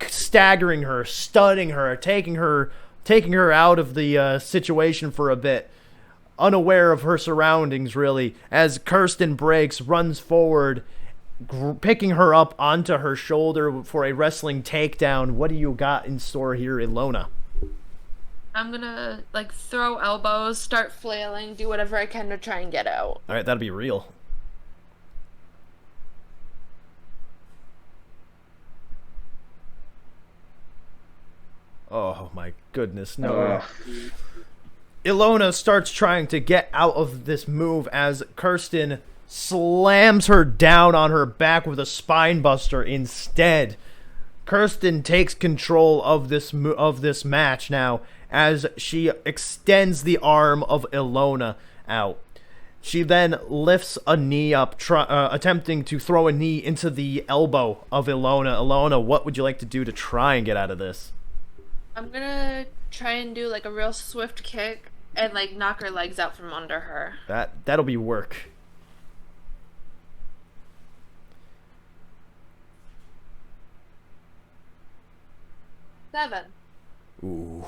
staggering her, stunning her, taking her out of the situation for a bit, unaware of her surroundings really, as Kirsten Briggs runs forward, picking her up onto her shoulder for a wrestling takedown. What do you got in store here, Ilona? I'm gonna like throw elbows, start flailing, do whatever I can to try and get out. Alright, that'll be real. Oh my goodness, no. Ilona starts trying to get out of this move as Kirsten slams her down on her back with a spine buster instead. Kirsten takes control of this match now as she extends the arm of Ilona out. She then lifts a knee up, attempting to throw a knee into the elbow of Ilona. Ilona, what would you like to do to try and get out of this? I'm gonna try and do like a real swift kick and like knock her legs out from under her. That'll be work. Seven. Ooh.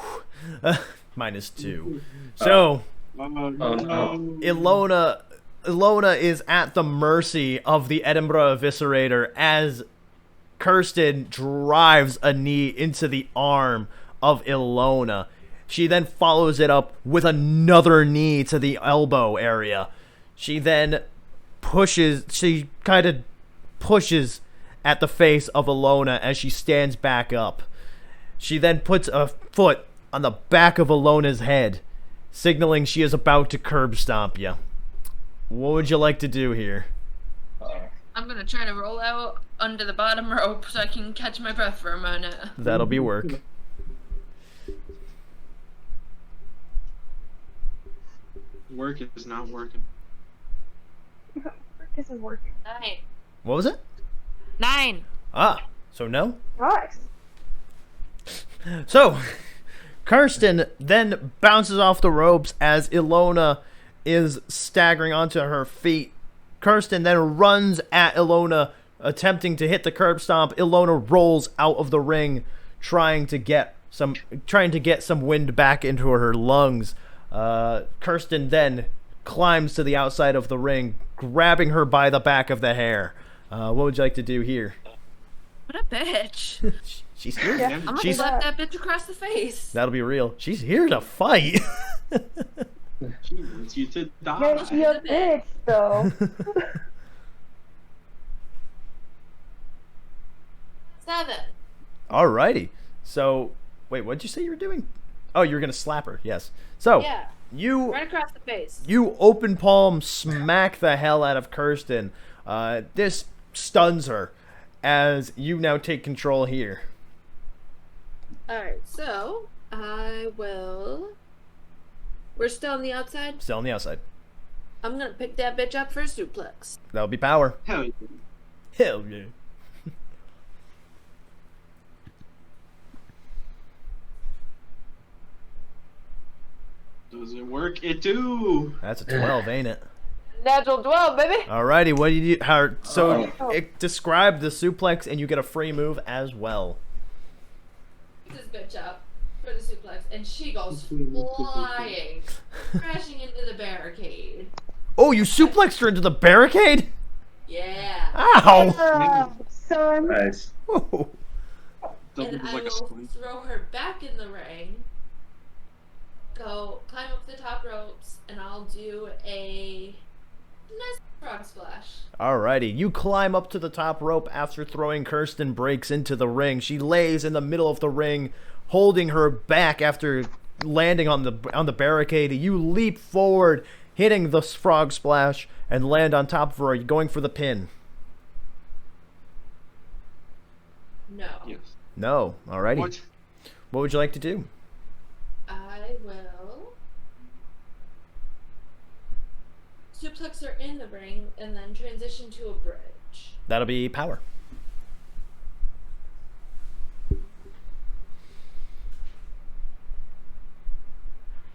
-2. So, Oh no. Ilona is at the mercy of the Edinburgh Eviscerator as Kirsten drives a knee into the arm of Ilona. She then follows it up with another knee to the elbow area. She then kind of pushes at the face of Ilona as she stands back up. She then puts a foot on the back of Ilona's head, signaling she is about to curb stomp you. What would you like to do here? I'm gonna try to roll out under the bottom rope so I can catch my breath for a minute. That'll be work. Work is not working. This is working. 9. What was it? 9. Ah, so no? Nice. So, Kirsten then bounces off the ropes as Ilona is staggering onto her feet. Kirsten then runs at Ilona, attempting to hit the curb stomp. Ilona rolls out of the ring, trying to get some wind back into her lungs. Kirsten then climbs to the outside of the ring, grabbing her by the back of the hair. What would you like to do here? What a bitch. She's here. Yeah. I'm gonna She's- slap that bitch across the face. That'll be real. She's here to fight. She wants you to die. Yeah, she a bitch, though. 7. Alrighty. So, wait, what'd you say you were doing? Oh, you were gonna slap her. Yes. So Yeah, you right across the face. you open palm smack the hell out of Kirsten. This stuns her as you now take control here. Alright, so I will. We're still on the outside. Still on the outside. I'm gonna pick that bitch up for a suplex. That'll be power. Hell yeah. Hell yeah. Does it work? It do. That's a 12, ain't it? Natural 12, baby. Alrighty, what do you do? Describe the suplex and you get a free move as well. This bitch up for the suplex, and she goes flying, crashing into the barricade. Oh, you suplexed her into the barricade? Yeah. Ow! Son. Nice. Whoa. Double And I like a will spline. throw her back in the ring. Go climb up the top ropes, and I'll do a nice frog splash. Alrighty, you climb up to the top rope after throwing Kirsten Breaks into the ring. She lays in the middle of the ring, holding her back after landing on the barricade. You leap forward, hitting the frog splash, and land on top of her, going for the pin. No. Yes. No. Alrighty. What? What would you like to do? I will suplex her in the ring and then transition to a bridge. That'll be power.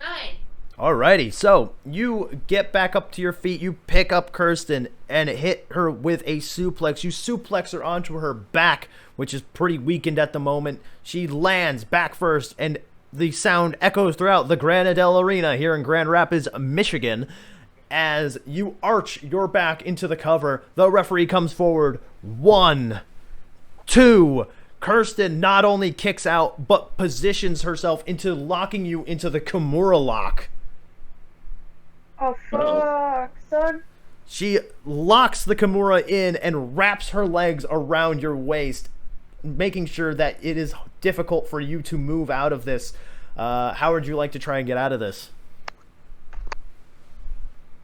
Nine. Alrighty, so you get back up to your feet, you pick up Kirsten and hit her with a suplex. You suplex her onto her back, which is pretty weakened at the moment. She lands back first, and the sound echoes throughout the Granadell Arena here in Grand Rapids, Michigan. As you arch your back into the cover, the referee comes forward. 1, 2. Kirsten not only kicks out, but positions herself into locking you into the Kimura lock. Oh, fuck, son. She locks the Kimura in and wraps her legs around your waist, making sure that it is difficult for you to move out of this. How would you like to try and get out of this?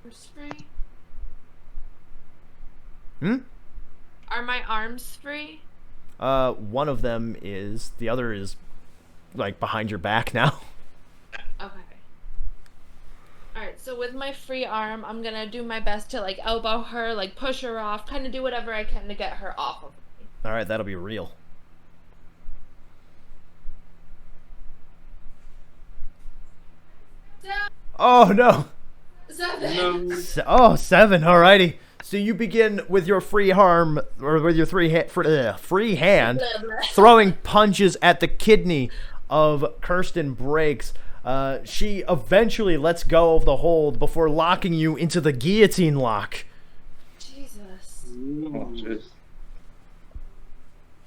Arms free? Hmm? Are my arms free? One of them is. The other is, like, behind your back now. Okay. Alright, so with my free arm, I'm gonna do my best to, like, elbow her, like, push her off, kind of do whatever I can to get her off of me. Alright, that'll be real. Oh, no! 7. No. 7, alrighty. So you begin with your free arm, or with your free hand, throwing punches at the kidney of Kirsten Breaks. She eventually lets go of the hold before locking you into the guillotine lock. Jesus. Oh, jeez.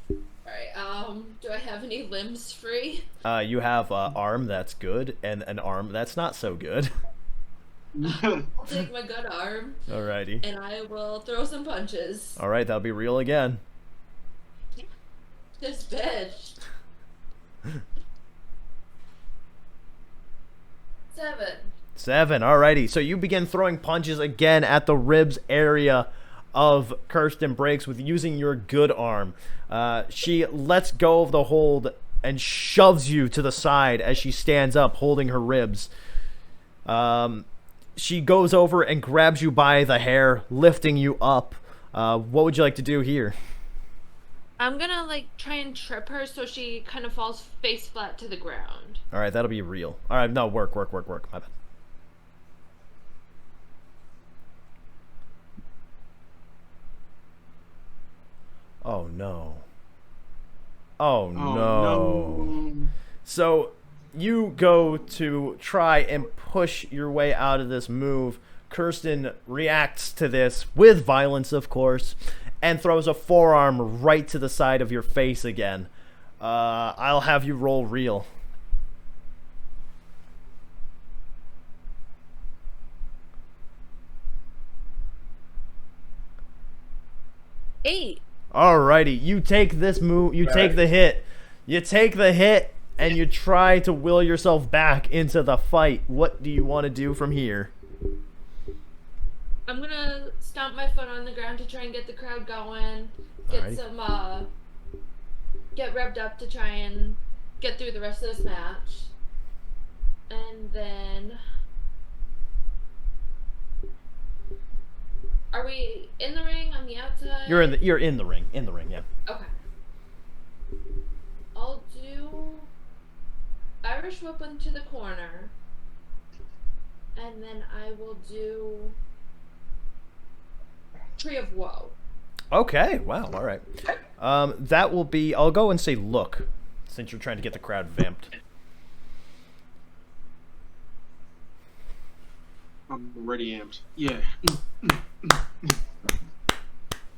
Alright, do I have any limbs free? You have an arm that's good and an arm that's not so good. I'll take my good arm, Alrighty. and I will throw some punches. Alright, that'll be real again. This bitch. 7. 7, alrighty. So you begin throwing punches again at the ribs area of Kirsten Breaks with using your good arm. She lets go of the hold and shoves you to the side as she stands up holding her ribs. She goes over and grabs you by the hair, lifting you up. What would you like to do here? I'm gonna, like, try and trip her so she kind of falls face flat to the ground. Alright, that'll be real. Alright, no, work. My bad. Oh, no. Oh, no. So, you go to try and push your way out of this move. Kirsten reacts to this with violence, of course, and throws a forearm right to the side of your face again. I'll have you roll real. Eight. Alrighty, you take this move. You take the hit. You take the hit, and you try to will yourself back into the fight. What do you want to do from here? I'm gonna stomp my foot on the ground to try and get the crowd going. Get Alrighty. some, get revved up to try and get through the rest of this match. And then... Are we in the ring, on the outside? You're in the ring. In the ring, yeah. Okay. I'll do Irish whip into the corner. And then I will do Tree of Woe. Okay, wow, alright. That will be, I'll go and say look, since you're trying to get the crowd vamped. I'm already amped. Yeah.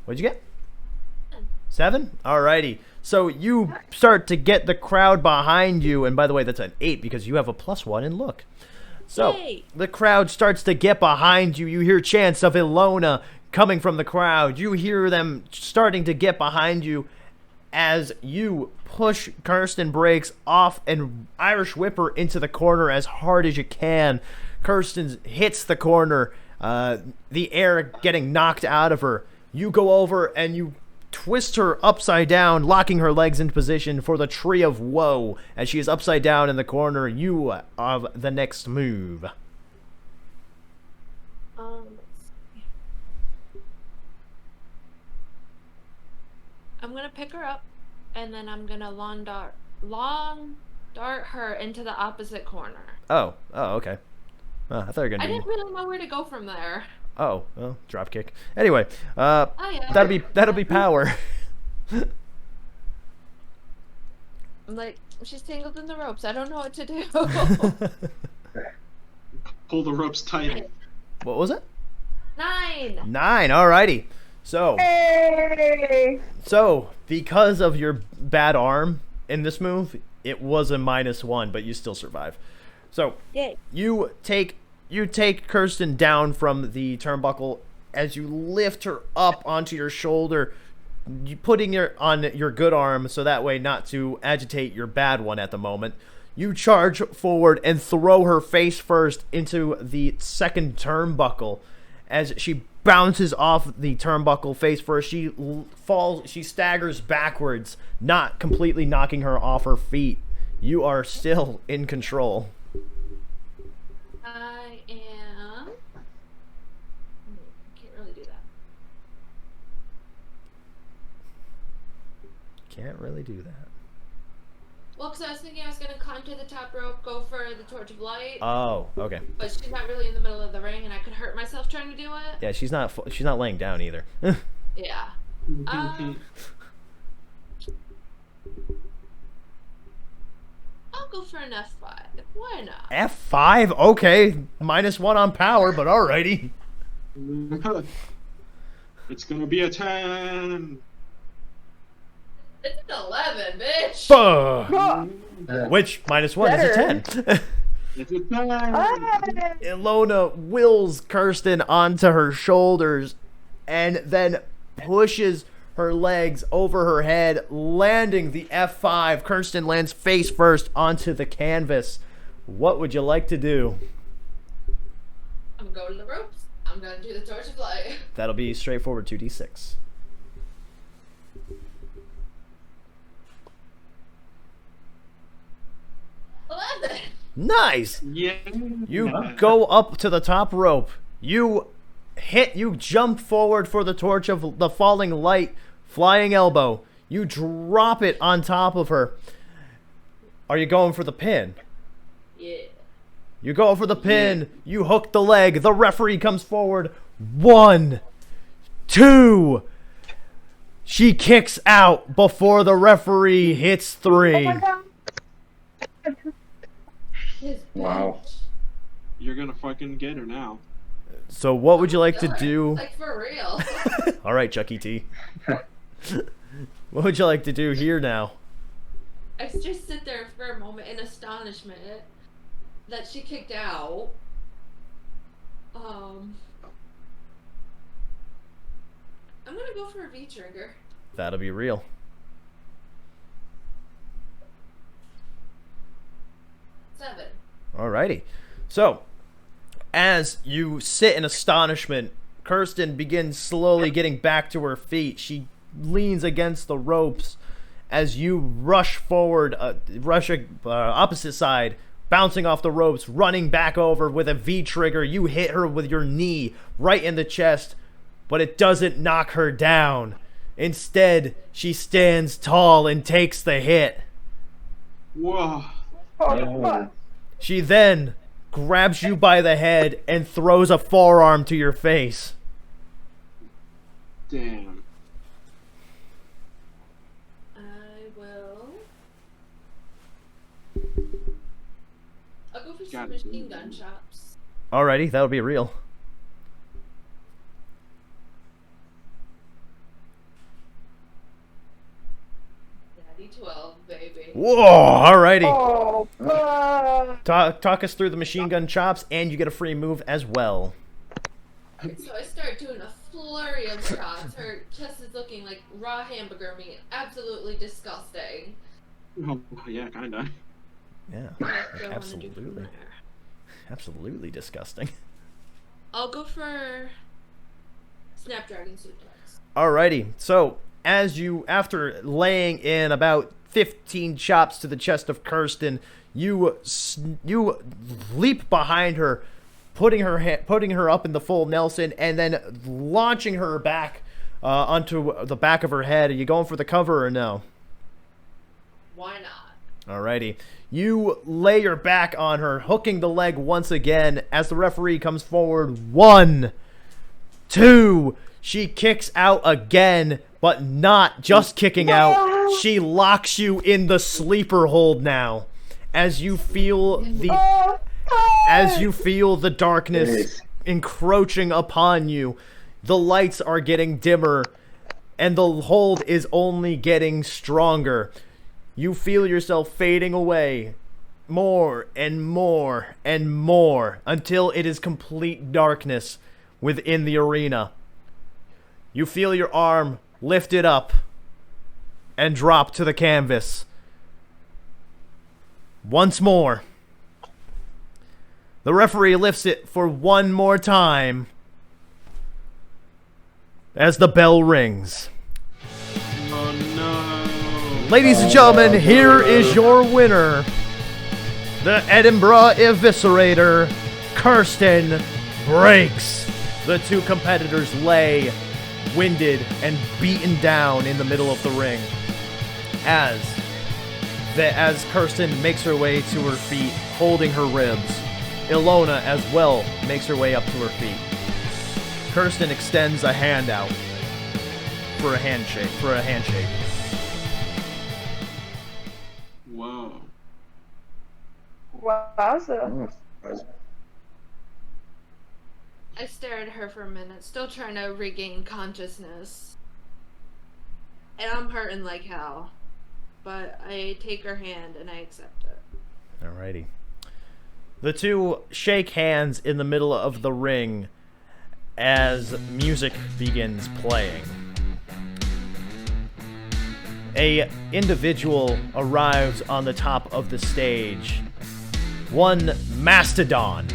What'd you get? 7? Alrighty. So you start to get the crowd behind you, and by the way, that's an 8 because you have a +1 in look. So Yay. the crowd starts to get behind you. You hear chants of Ilona coming from the crowd. You hear them starting to get behind you as you push Kirsten Breaks off and Irish whip her into the corner as hard as you can. Kirsten hits the corner, the air getting knocked out of her. You go over and you twist her upside down, locking her legs in position for the Tree of Woe. As she is upside down in the corner, you have the next move. Let's see. I'm gonna pick her up, and then I'm gonna long dart her into the opposite corner. Oh, okay. I thought you were gonna I do... didn't really know where to go from there. Oh, well, drop kick. Anyway, Oh yeah. that'll be power. I'm like, she's tangled in the ropes. I don't know what to do. Pull the ropes tight. What was it? 9. 9. Alrighty. So, Hey! because of your bad arm in this move, it was a -1, but you still survive. So, Yay. you take Kirsten down from the turnbuckle as you lift her up onto your shoulder, putting her on your good arm so that way not to agitate your bad one at the moment. You charge forward and throw her face first into the second turnbuckle. As she bounces off the turnbuckle face first, she falls, she staggers backwards, not completely knocking her off her feet. You are still in control. I am... Can't really do that. Can't really do that. Well, because I was thinking I was going to climb to the top rope, go for the Torch of Light, Oh, okay. but she's not really in the middle of the ring, and I could hurt myself trying to do it. Yeah, she's not laying down either. Yeah. I'll go for an F5. Why not? F5? Okay. -1 on power, but alrighty. It's gonna be a 10. It's an 11, bitch! Which -1 is a 10. It's a 10. Ilona wills Kirsten onto her shoulders and then pushes her legs over her head, landing the F5. Kirsten lands face first onto the canvas. What would you like to do? I'm going to the ropes. I'm going to do the Torch of Light. That'll be straightforward 2d6. Nice! Yeah. You go up to the top rope. You jump forward for the Torch of the Falling Light, flying elbow. You drop it on top of her. Are you going for the pin? Yeah. You go for the pin. You hook the leg. The referee comes forward. 1, 2. She kicks out before the referee hits 3. Oh my god. His Wow. bitch. You're gonna fucking get her now. So what would you like to do? Like, for real. All right, Chuck E. T. What would you like to do here now? I just sit there for a moment in astonishment that she kicked out. I'm gonna go for a V trigger. That'll be real. 7. Alrighty. So, as you sit in astonishment, Kirsten begins slowly getting back to her feet. She leans against the ropes as you rush forward, opposite side, bouncing off the ropes, running back over with a V trigger. You hit her with your knee right in the chest, but it doesn't knock her down. Instead, she stands tall and takes the hit. Whoa. Oh. She then grabs you by the head and throws a forearm to your face. Damn. I'll go for some machine gun chops. Alrighty, that'll be real. Daddy 12, baby. Whoa, alrighty. Oh, Talk us through the machine gun chops, and you get a free move as well. So I start doing a flurry of shots. Her chest is looking like raw hamburger meat. Absolutely disgusting. Oh, yeah, kinda. Yeah, What do I wanna do from absolutely. there? Absolutely disgusting. I'll go for Snapdragon Suplex. Alrighty, so after laying in about 15 chops to the chest of Kirsten, you leap behind her, putting her up in the full Nelson, and then launching her back onto the back of her head. Are you going for the cover or no? Why not? Alrighty. You lay your back on her, hooking the leg once again as the referee comes forward. 1, 2. She kicks out again, but not just kicking out. She locks you in the sleeper hold now. As you feel the darkness encroaching upon you, the lights are getting dimmer, and the hold is only getting stronger. You feel yourself fading away more and more and more until it is complete darkness within the arena. You feel your arm lifted up and drop to the canvas. Once more. The referee lifts it for one more time as the bell rings. Oh no. Ladies and gentlemen, here is your winner, the Edinburgh Eviscerator, Kirsten Breaks. The two competitors lay winded and beaten down in the middle of the ring as Kirsten makes her way to her feet, holding her ribs. Ilona as well makes her way up to her feet. Kirsten extends a hand out for a handshake. Whoa. Wowza. I stare at her for a minute, still trying to regain consciousness. And I'm hurting like hell. But I take her hand and I accept it. Alrighty. The two shake hands in the middle of the ring as music begins playing. A individual arrives on the top of the stage. One Mastodon.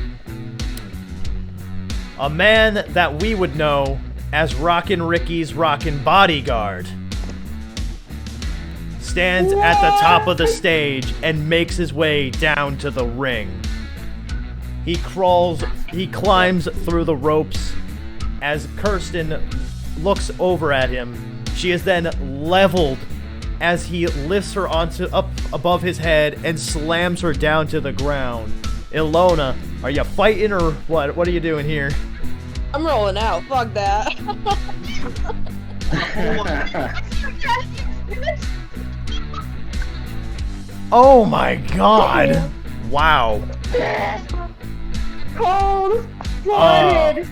A man that we would know as Rockin' Ricky's Rockin' Bodyguard stands at the top of the stage and makes his way down to the ring. He climbs through the ropes as Kirsten looks over at him. She is then leveled as he lifts her up above his head and slams her down to the ground. Ilona, are you fighting or what? What are you doing here? I'm rolling out. Fuck that. Oh my god! Wow. Cold blooded.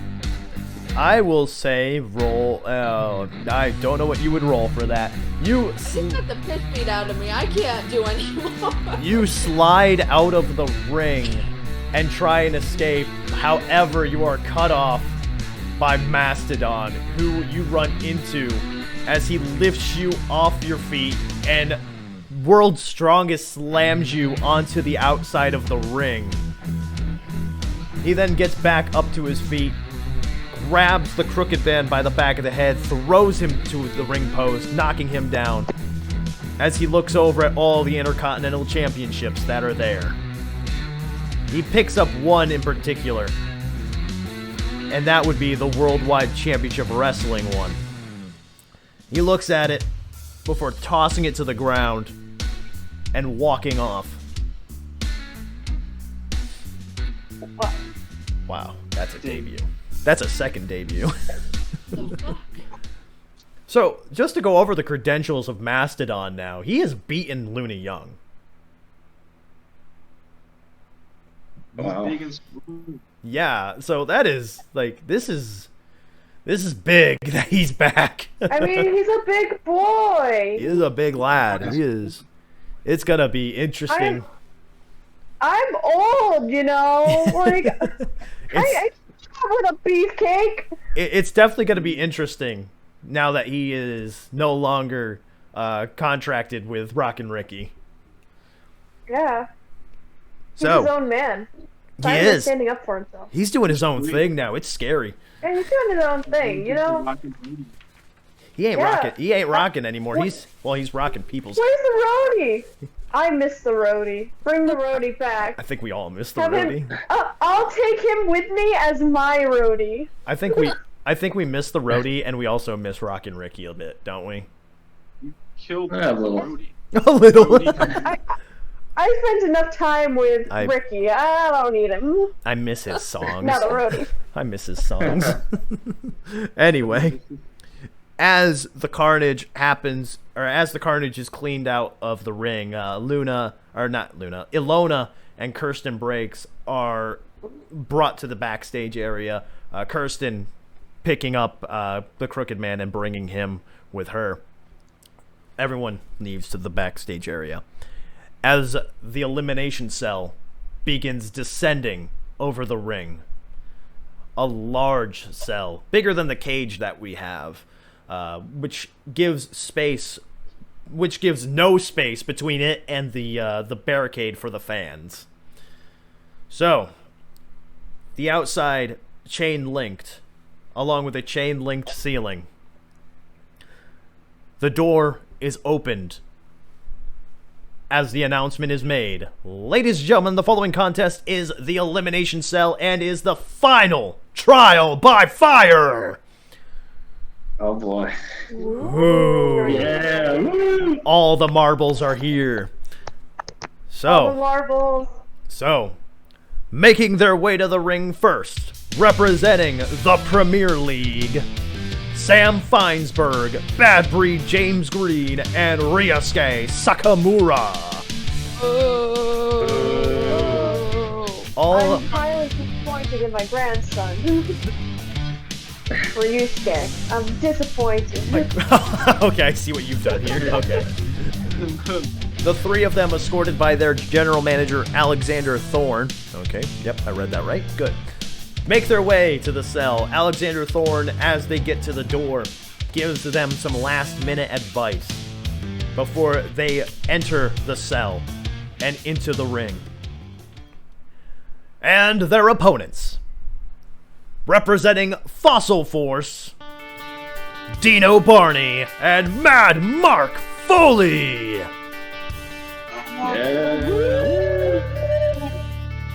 I will say roll. I don't know what you would roll for that. You You got the piss beat out of me. I can't do anymore. you slide out of the ring and try and escape. However, you are cut off by Mastodon, who you run into as he lifts you off your feet and World's Strongest slams you onto the outside of the ring. He then gets back up to his feet, grabs the Crooked Man by the back of the head, throws him to the ring post, knocking him down as he looks over at all the Intercontinental Championships that are there. He picks up one in particular, and that would be the Worldwide Championship Wrestling one. He looks at it before tossing it to the ground and walking off. What? Wow, that's a debut. That's a second debut. So, just to go over the credentials of Mastodon now, he has beaten Luna Young. Wow. Big and smooth. Yeah, so that is, like, this is big that he's back. I mean, he's a big boy. He is a big lad. He is. It's gonna be interesting. I'm old, you know. Like, I with a beefcake. It's definitely gonna be interesting now that he is no longer contracted with Rockin' Ricky. Yeah. He's So his own man. he Finally is. standing up for himself. He's doing his own thing now. It's scary. And he's doing his own thing, you know. He ain't Yeah. rocking. He ain't rocking anymore. He's rocking people's. Where's the roadie? I miss the roadie. Bring the roadie back. I think we all miss the Have roadie. him, I'll take him with me as my roadie. I think we miss the roadie, and we also miss Rockin' Ricky a bit, don't we? Killed Yeah, a little. Brody. A little. I spent enough time with Ricky. I don't need him. I miss his songs. Not a roadie. I miss his songs. Anyway, as the carnage happens, or as the carnage is cleaned out of the ring, Ilona and Kirsten Breaks are brought to the backstage area. Kirsten picking up the Crooked Man and bringing him with her. Everyone leaves to the backstage area as the elimination cell begins descending over the ring. A large cell, bigger than the cage that we have, which gives no space between it and the barricade for the fans. So, the outside chain linked, along with a chain linked ceiling. The door is opened as the announcement is made. Ladies and gentlemen, the following contest is the Elimination Cell and is the final trial by fire. Oh boy. Ooh. Yeah. Woo. All the marbles are here. All the marbles. So, making their way to the ring first, representing the Premier League, Sam Feinsberg, Bad Breed James Green, and Ryosuke Sakamura. All I'm highly disappointed in my grandson. Ryusuke. I'm disappointed. Okay, I see what you've done here. Okay. The three of them escorted by their general manager, Alexander Thorne. Okay, yep, I read that right. Good. Make their way to the cell. Alexander Thorne, as they get to the door, gives them some last-minute advice before they enter the cell and into the ring. And their opponents, representing Fossil Force, Dino Barney and Mad Mark Foley. Yeah.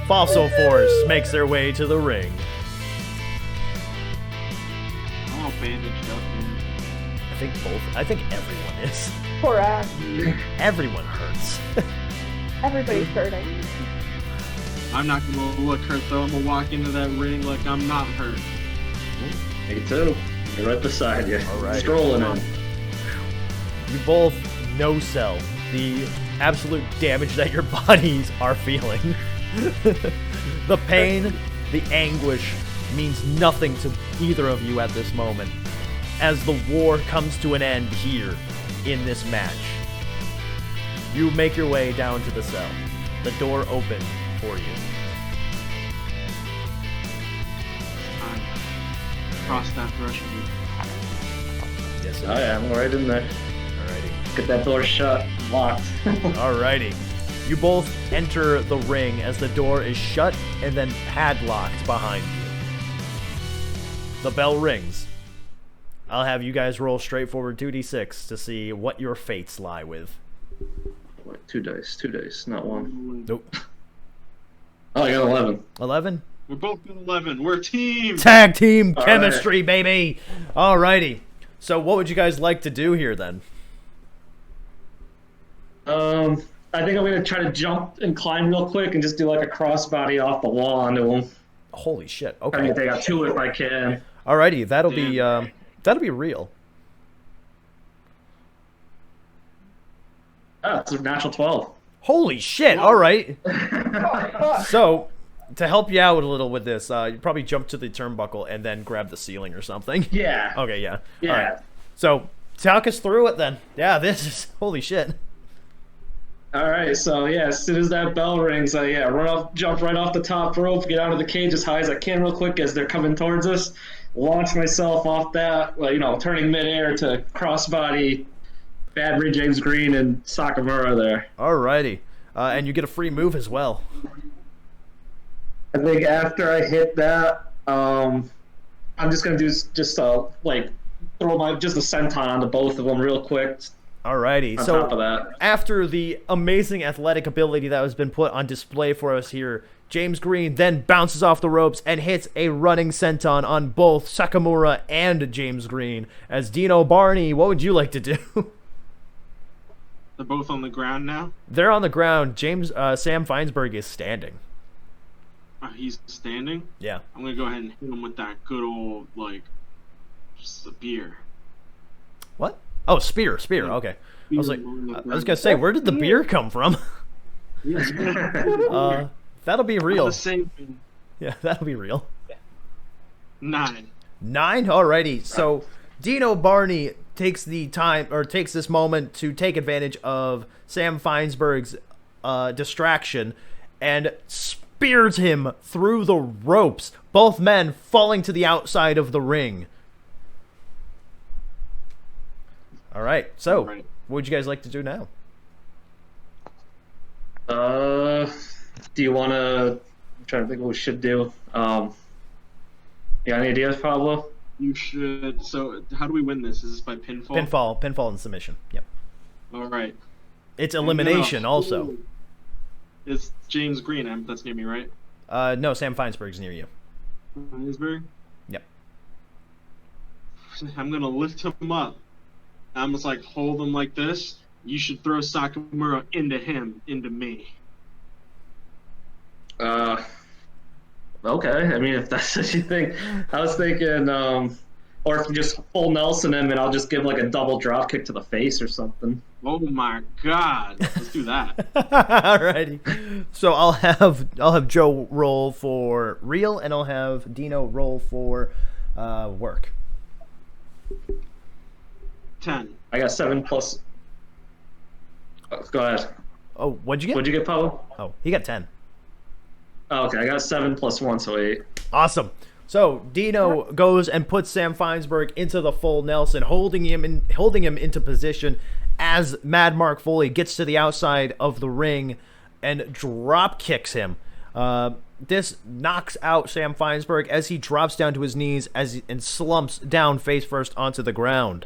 Fossil Force makes their way to the ring. I'm all bandaged up, man. I think everyone is. Poor ass. Everyone hurts. Everybody's hurting. I'm not gonna look hurt though. I'm gonna walk into that ring like I'm not hurt. Me too. You're right beside you. All right. Strolling in. You both no-sell the absolute damage that your bodies are feeling. The pain, the anguish means nothing to either of you at this moment, as the war comes to an end here in this match. You make your way down to the cell. The door opened for you. Cross that threshold. Yes, sir. Oh yeah, I'm right in there. Alrighty. Get that door shut, locked. Alrighty. You both enter the ring as the door is shut and then padlocked behind you. The bell rings. I'll have you guys roll straightforward 2d6 to see what your fates lie with. Wait, two dice, not one. Nope. Oh, I got 11. 11? We're both at 11. We're a team. Tag team All chemistry, baby! Alrighty. So what would you guys like to do here then? I think I'm gonna try to jump and climb real quick and just do like a crossbody off the wall onto him. Holy shit, I okay. mean, they got two if I can. Alrighty, that'll be real. Ah, it's a natural 12. Holy shit, alright. So, to help you out a little with this, you probably jump to the turnbuckle and then grab the ceiling or something. Yeah. Okay, yeah. Yeah. Alright. So, talk us through it then. Yeah, this is... Holy shit. All right, so yeah, as soon as that bell rings, jump right off the top rope, get out of the cage as high as I can real quick as they're coming towards us, launch myself off that, turning midair to crossbody Bad Ray James Green and Sakamura there. Alrighty. And you get a free move as well. I think after I hit that, I'm just gonna do throw a senton onto both of them real quick. Alrighty. On So top of that. after the amazing athletic ability that has been put on display for us here, James Green then bounces off the ropes and hits a running senton on both Sakamura and James Green. As Dino Barney, what would you like to do? They're both on the ground now. They're on the ground. Sam Feinsberg is standing. He's standing. Yeah. I'm gonna go ahead and hit him with that good old just a beer. What? Oh, spear. Okay. I was gonna say, where did the beer come from? That'll be real. The same thing. Yeah, that'll be real. 9. 9? Alrighty. So Dino Barney takes this moment to take advantage of Sam Feinsberg's distraction and spears him through the ropes, both men falling to the outside of the ring. Alright, so what would you guys like to do now? Do you want to... I'm trying to think what we should do. You got any ideas, Pablo? You should. So, how do we win this? Is this by pinfall? Pinfall and submission. Yep. All right. It's elimination also. It's James Green. That's near me, right? No, Sam Feinsberg's near you. Feinsberg? Yep. I'm gonna lift him up. I'm just hold him like this. You should throw Sakamura into me. Okay. I mean, if that's what you think. I was thinking, or if you just full Nelson him and I'll just give a double drop kick to the face or something. Oh my God! Let's do that. Alrighty. So I'll have Joe roll for real, and I'll have Dino roll for work. 10. I got 7 plus. Go ahead. Oh, what'd you get? What'd you get, Pablo? Oh, he got 10. Oh, okay, I got 7 plus 1, so 8. Awesome. So Dino goes and puts Sam Feinsberg into the full Nelson, holding him into position as Mad Mark Foley gets to the outside of the ring and drop kicks him. This knocks out Sam Feinsberg as he drops down to his knees and slumps down face first onto the ground.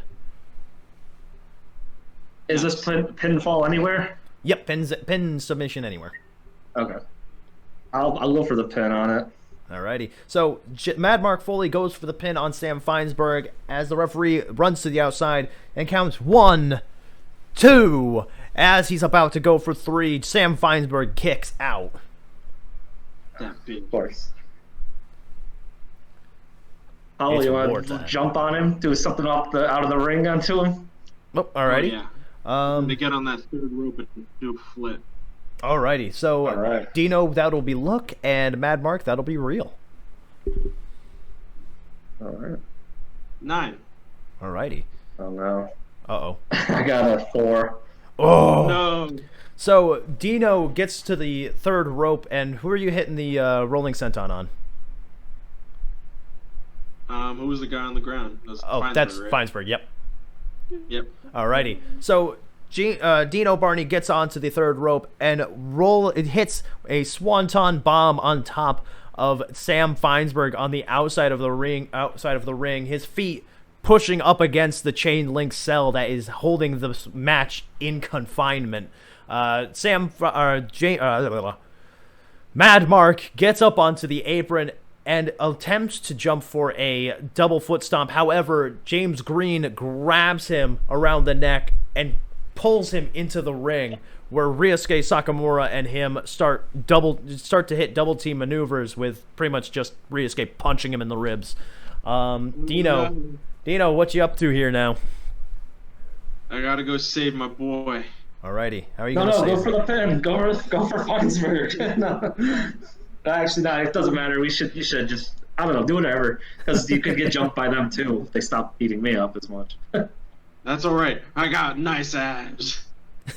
Is this pinfall anywhere? Yep, pin submission anywhere. Okay. I'll go for the pin on it. Alrighty. So Mad Mark Foley goes for the pin on Sam Feinsberg as the referee runs to the outside and counts 1, 2. As he's about to go for 3, Sam Feinsberg kicks out. Of course. Paul, you want to jump on him? Do something out of the ring onto him? Oh, alrighty. Oh, yeah. They get on that third rope and do a flip. Alrighty. So Dino, that'll be look, and Mad Mark, that'll be real. All right. 9. Alrighty. Oh no. Uh-oh. I got a 4. Oh! No. So, Dino gets to the third rope, and who are you hitting the rolling senton on? Who was the guy on the ground? That's right? Feinsberg, yep. Yep. Alrighty. So, Dino Barney gets onto the third rope and it hits a swanton bomb on top of Sam Feinsberg on the outside of the ring. His feet pushing up against the chain link cell that is holding the match in confinement. Mad Mark gets up onto the apron and attempts to jump for a double foot stomp. However, James Green grabs him around the neck and pulls him into the ring, where Ryusuke Sakamura and him start to hit double team maneuvers with pretty much just Ryusuke punching him in the ribs. Dino, what you up to here now? I gotta go save my boy. Alrighty, how are you No, gonna save go him? for the pin. Go for Feinsberg. No. Actually, no, it doesn't matter. You should just, I don't know, do whatever. Because you could get jumped by them too if they stop beating me up as much. That's alright. I got nice abs.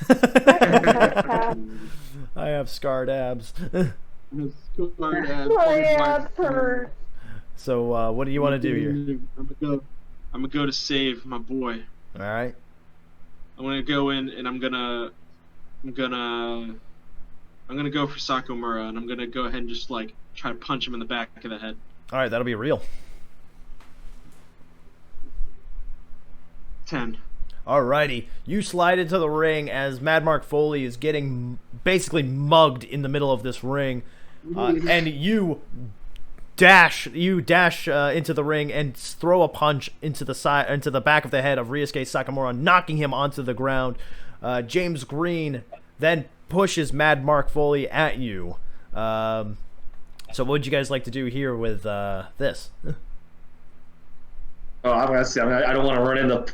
I have scarred abs. Scarred abs. My abs hurt. So, what do you want to do here? I'm gonna go to save my boy. Alright. I'm gonna go in and I'm gonna go for Sakamura, and I'm gonna go ahead and just like try to punch him in the back of the head. Alright, that'll be real. 10. Alrighty, you slide into the ring as Mad Mark Foley is getting basically mugged in the middle of this ring, and you dash into the ring and throw a punch into the back of the head of Ryusuke Sakamura, knocking him onto the ground. James Green then pushes Mad Mark Foley at you. So what would you guys like to do here with this? Oh, I'm gonna see. I don't want to run into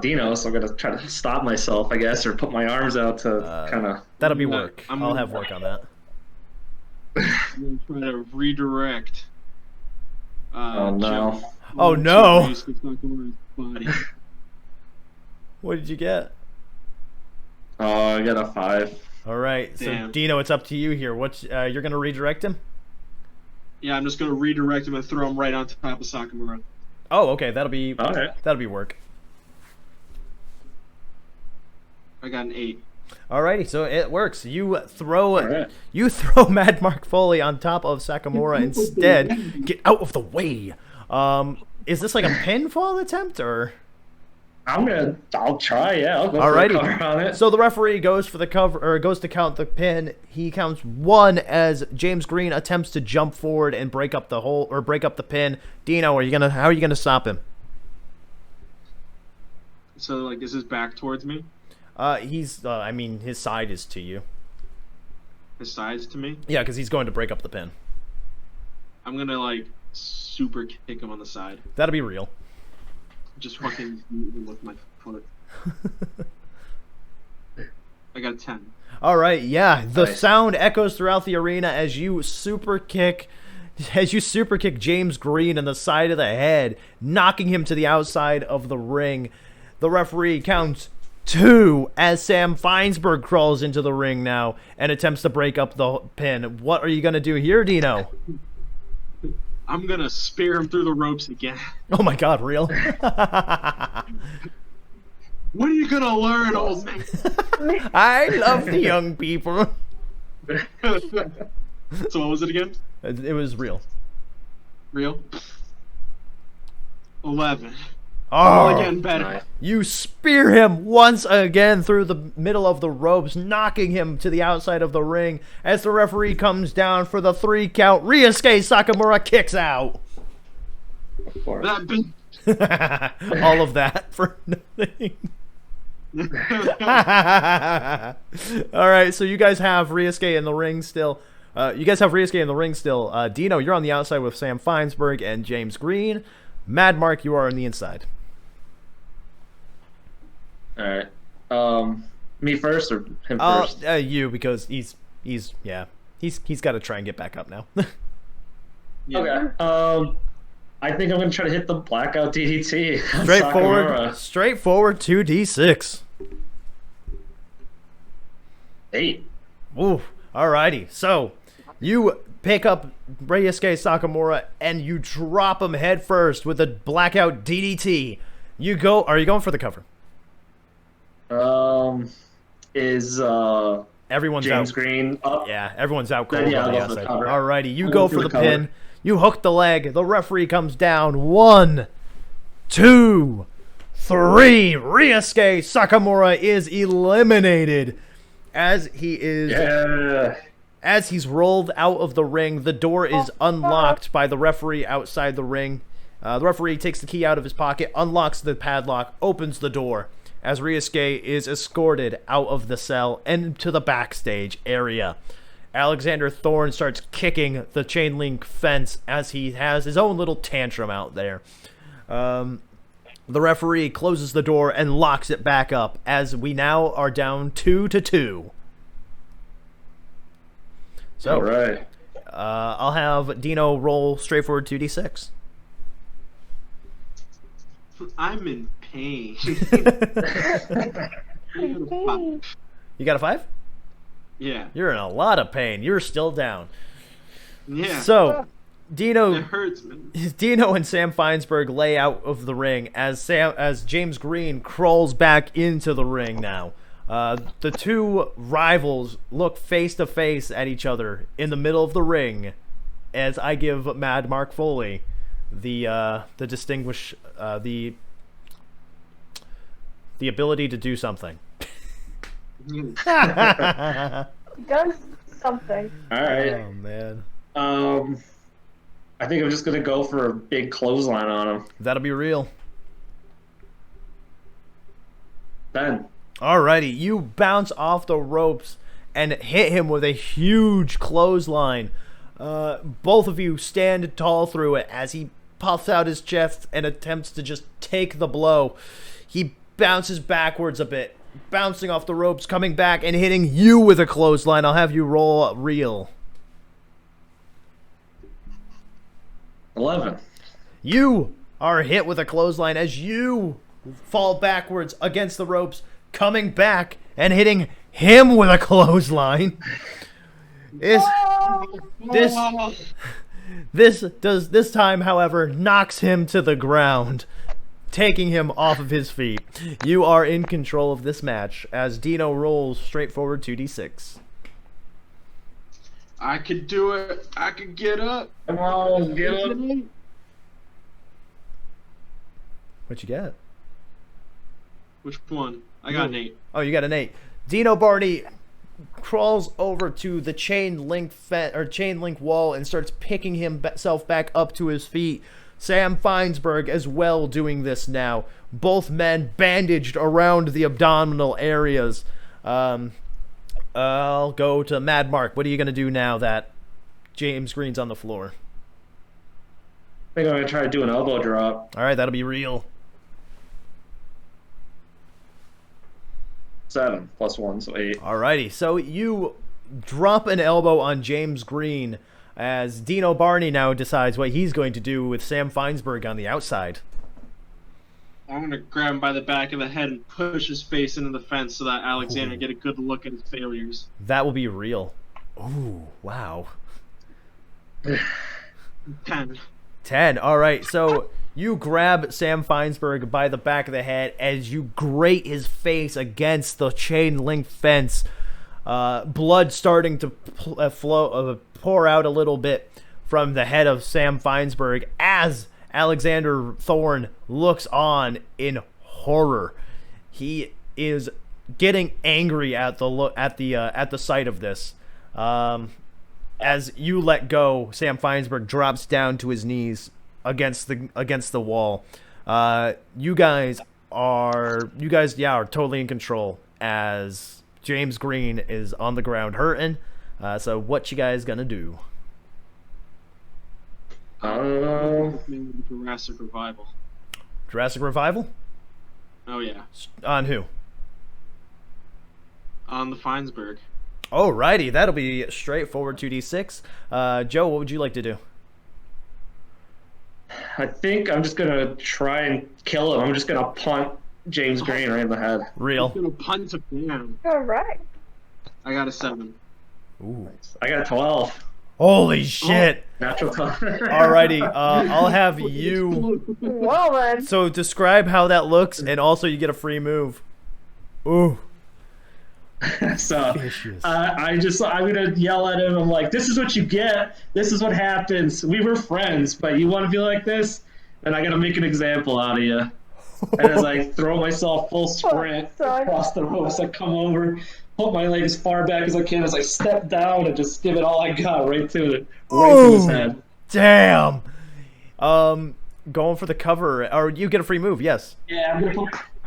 Dino, so I'm gonna try to stop myself, I guess, or put my arms out to kind of. That'll be work. I'll have work on that. I'm gonna try to redirect. Oh no! Oh no! Body. What did you get? Oh, I got a 5. All right, so Damn. Dino, it's up to you here. You're gonna redirect him? Yeah, I'm just gonna redirect him and throw him right on top of Sakamura. Oh, okay, that'll be work. I got an 8. Alrighty, so it works. You throw Mad Mark Foley on top of Sakamura instead. Get out of the way. Is this like a pinfall attempt or? I'll try. Yeah, I'll go for the cover on it. So the referee goes for the cover, or goes to count the pin. He counts 1 as James Green attempts to jump forward and break up the pin. Dino, how are you gonna stop him? So like, is his back towards me? I mean, his side is to you. His side's to me? Yeah, because he's going to break up the pin. I'm gonna like super kick him on the side. That'll be real. Just fucking beat him with my foot. I got a 10. All right, yeah. The Nice. sound echoes throughout the arena as you super kick James Green in the side of the head, knocking him to the outside of the ring. The referee counts 2 as Sam Feinsberg crawls into the ring now and attempts to break up the pin. What are you gonna do here, Dino? I'm gonna spear him through the ropes again. Oh my God, real? When are you gonna learn, old man? I love the young people. So what was it again? It was real. Real? 11. Oh, Again, better. Nice. you spear him once again through the middle of the ropes, knocking him to the outside of the ring. As the referee comes down for the 3 count, Ryusuke Sakamura kicks out. Of course. That bitch. All of that for nothing. All right, so you guys have Ryusuke in the ring still. Dino, you're on the outside with Sam Feinsberg and James Green. Mad Mark, you are on the inside. All right. Me first or him first? You, because he's got to try and get back up now. Yeah. Okay. I think I'm gonna try to hit the blackout DDT. on Straightforward. Sakamura. Straightforward 2d6. 8. Ooh. Alrighty. So you pick up Ryusuke Sakamura and you drop him head first with a blackout DDT. You go. Are you going for the cover? Is Everyone's James out. Green up? Yeah, everyone's out cold Then, yeah, on I'll the go for the outside. cover. Alrighty, you I'll go go for for the the cover. pin. You hook the leg. The referee comes down. 1, 2, 3. Ryusuke Sakamura is eliminated as he is. Yeah. As he's rolled out of the ring, the door is unlocked by the referee outside the ring. The referee takes the key out of his pocket, unlocks the padlock, opens the door, as Ryusuke is escorted out of the cell and to the backstage area. Alexander Thorne starts kicking the chain link fence as he has his own little tantrum out there. The referee closes the door and locks it back up as we now are down 2-2. So, All right. I'll have Dino roll straightforward 2d6. I'm in pain. You got a 5? Yeah. You're in a lot of pain. You're still down. Yeah. So, it Dino hurts, man. and Sam Feinsberg lay out of the ring as James Green crawls back into the ring now. The two rivals look face to face at each other in the middle of the ring as I give Mad Mark Foley the ability to do something. Does something. All right. Oh man. I think I'm just gonna go for a big clothesline on him. That'll be real. Ben. Alrighty, you bounce off the ropes and hit him with a huge clothesline. Both of you stand tall through it as he puffs out his chest and attempts to just take the blow. He bounces backwards a bit, bouncing off the ropes, coming back and hitting you with a clothesline. I'll have you roll real. 11. You are hit with a clothesline as you fall backwards against the ropes, coming back and hitting him with a clothesline. This time, however, knocks him to the ground, taking him off of his feet. You are in control of this match as Dino rolls straightforward 2d6. I could do it. I could get up. Come on, get up. What you got? Which one? I got an 8. Oh, you got an 8. Dino Barney crawls over to the chain link wall and starts picking himself back up to his feet. Sam Feinsberg as well doing this now. Both men bandaged around the abdominal areas. I'll go to Mad Mark. What are you going to do now that James Green's on the floor? I think I'm gonna try to do an elbow drop. All right, that'll be real. 7 plus 1, so 8. Alrighty, so you drop an elbow on James Green as Dino Barney now decides what he's going to do with Sam Feinsberg on the outside. I'm gonna grab him by the back of the head and push his face into the fence so that Alexander get a good look at his failures. That will be real. Ooh, wow. 10. 10. Alright, so you grab Sam Feinsberg by the back of the head as you grate his face against the chain link fence. Blood starting to pour out a little bit from the head of Sam Feinsberg as Alexander Thorne looks on in horror. He is getting angry at the sight of this. As you let go, Sam Feinsberg drops down to his knees against the wall. You guys are totally in control as James Green is on the ground hurting. So what you guys gonna do? Maybe Jurassic Revival. Jurassic Revival? Oh yeah. On who? On the Feinsberg. Alrighty, that'll be straightforward 2d6. Joe, what would you like to do? I think I'm just gonna try and kill him. I'm just gonna punt James Green right in the head. I'm Real. gonna punt him down. All right. I got a 7. Ooh. I got 12. Holy shit. Natural 12. Alrighty, I'll have you. Well then. So describe how that looks, and also you get a free move. Ooh. So Vicious. I'm gonna yell at him. I'm like, "This is what you get. This is what happens. We were friends, but you want to be like this, and I gotta make an example out of you." And as I throw myself full sprint across the ropes, I come over, put my leg as far back as I can as I step down and just give it all I got right to his head. Damn. Going for the cover, or you get a free move, yes. Yeah,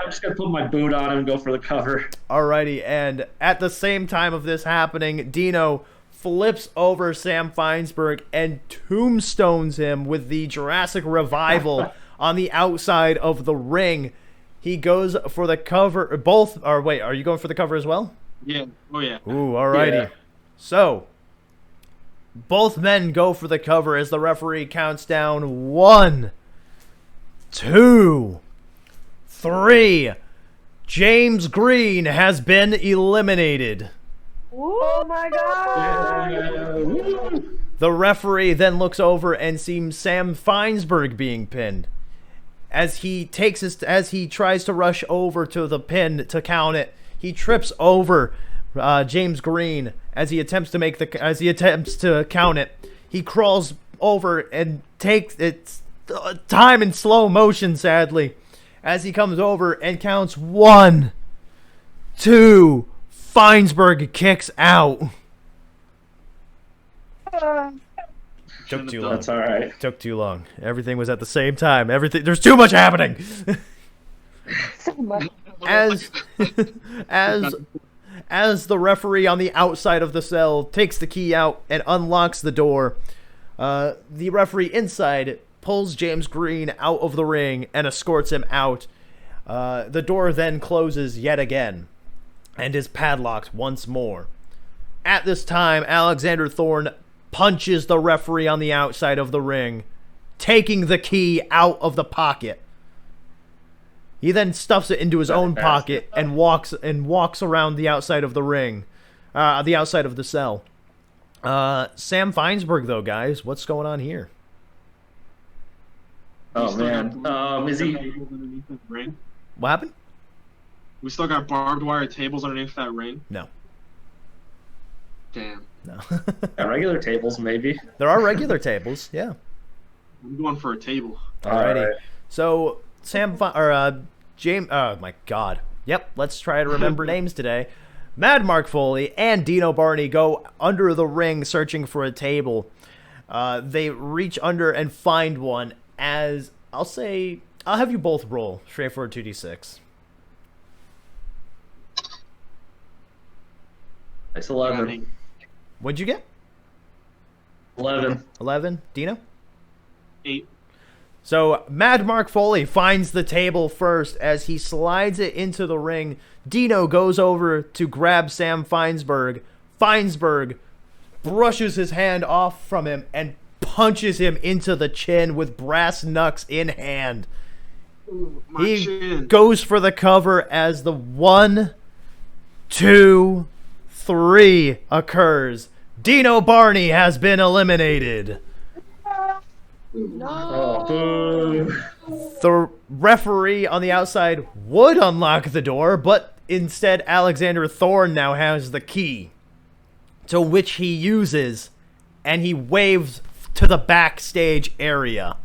I'm just gonna put my boot on him and go for the cover. Alrighty, and at the same time of this happening, Dino flips over Sam Feinsberg and tombstones him with the Jurassic Revival on the outside of the ring. He goes for the cover, both, or wait, are you going for the cover as well? Yeah. Oh yeah. Ooh, alrighty. Yeah. So, both men go for the cover as the referee counts down 1, 2, 3. James Green has been eliminated. Oh my god. Yeah. The referee then looks over and sees Sam Feinsberg being pinned. As he tries to rush over to the pin to count it, he trips over James Green as he attempts to count it. He crawls over and takes its time in slow motion, sadly, as he comes over and counts 1, 2. Feinsberg kicks out. Took too long. That's all right. Took too long. Everything was at the same time. There's too much happening. So much. as the referee on the outside of the cell takes the key out and unlocks the door, the referee inside pulls James Green out of the ring and escorts him out. The door then closes yet again and is padlocked once more. At this time, Alexander Thorne punches the referee on the outside of the ring, taking the key out of the pocket. He then stuffs it into his own pocket and walks around the outside of the ring, the outside of the cell. Sam Feinsberg, though, guys, what's going on here? Oh man, is he? Underneath that ring? What happened? We still got barbed wire tables underneath that ring. No. Damn. No. Regular tables, maybe. There are regular tables, yeah. I'm going for a table. Alrighty. Alright. So James. Oh my God. Yep. Let's try to remember names today. Mad Mark Foley and Dino Barney go under the ring searching for a table. They reach under and find one. As I'll have you both roll straightforward 2d6. It's 11. What'd you get? 11. 11. Dino? 8. So, Mad Mark Foley finds the table first. As he slides it into the ring, Dino goes over to grab Sam Feinsberg. Feinsberg brushes his hand off from him and punches him into the chin with brass knucks in hand. Ooh, my He chin. goes for the cover as the 1, 2, 3 occurs. Dino Barney has been eliminated. Oh, boo. The referee on the outside would unlock the door, but instead Alexander Thorne now has the key, to which he uses, and he waves to the backstage area.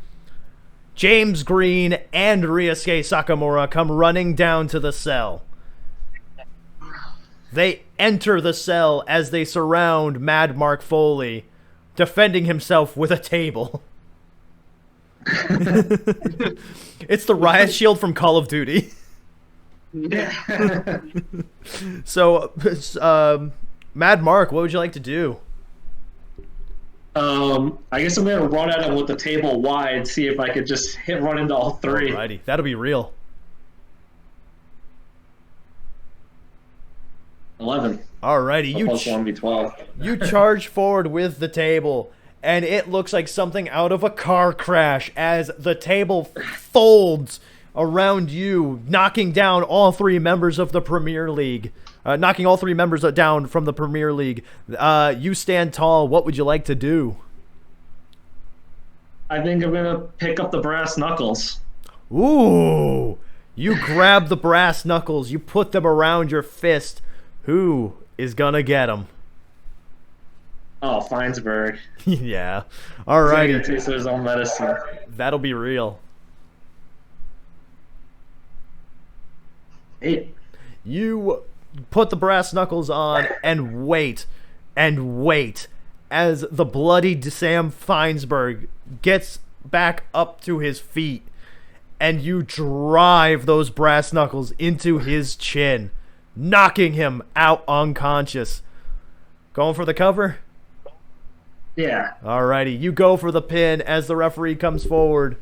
James Green and Ryusuke Sakamura come running down to the cell. They enter the cell as they surround Mad Mark Foley, defending himself with a table. It's the riot shield from Call of Duty. Yeah. So, Mad Mark, what would you like to do? I guess I'm gonna run at him with the table wide, see if I could just run into all three. Alrighty, that'll be real. 11. Alrighty, Plus 1 be 12. you charge forward with the table, and it looks like something out of a car crash as the table folds around you, knocking down all 3 members of the Premier League. Knocking all 3 members down from the Premier League. You stand tall. What would you like to do? I think I'm gonna pick up the brass knuckles. Ooh! You grab the brass knuckles. You put them around your fist. Who is gonna get them? Oh, Feinsberg. Yeah. He's Alrighty. gonna taste his own medicine. That'll be real. 8. You put the brass knuckles on and wait as the bloodied Sam Feinsberg gets back up to his feet, and you drive those brass knuckles into his chin, knocking him out unconscious. Going for the cover? Yeah. Alrighty, you go for the pin as the referee comes forward.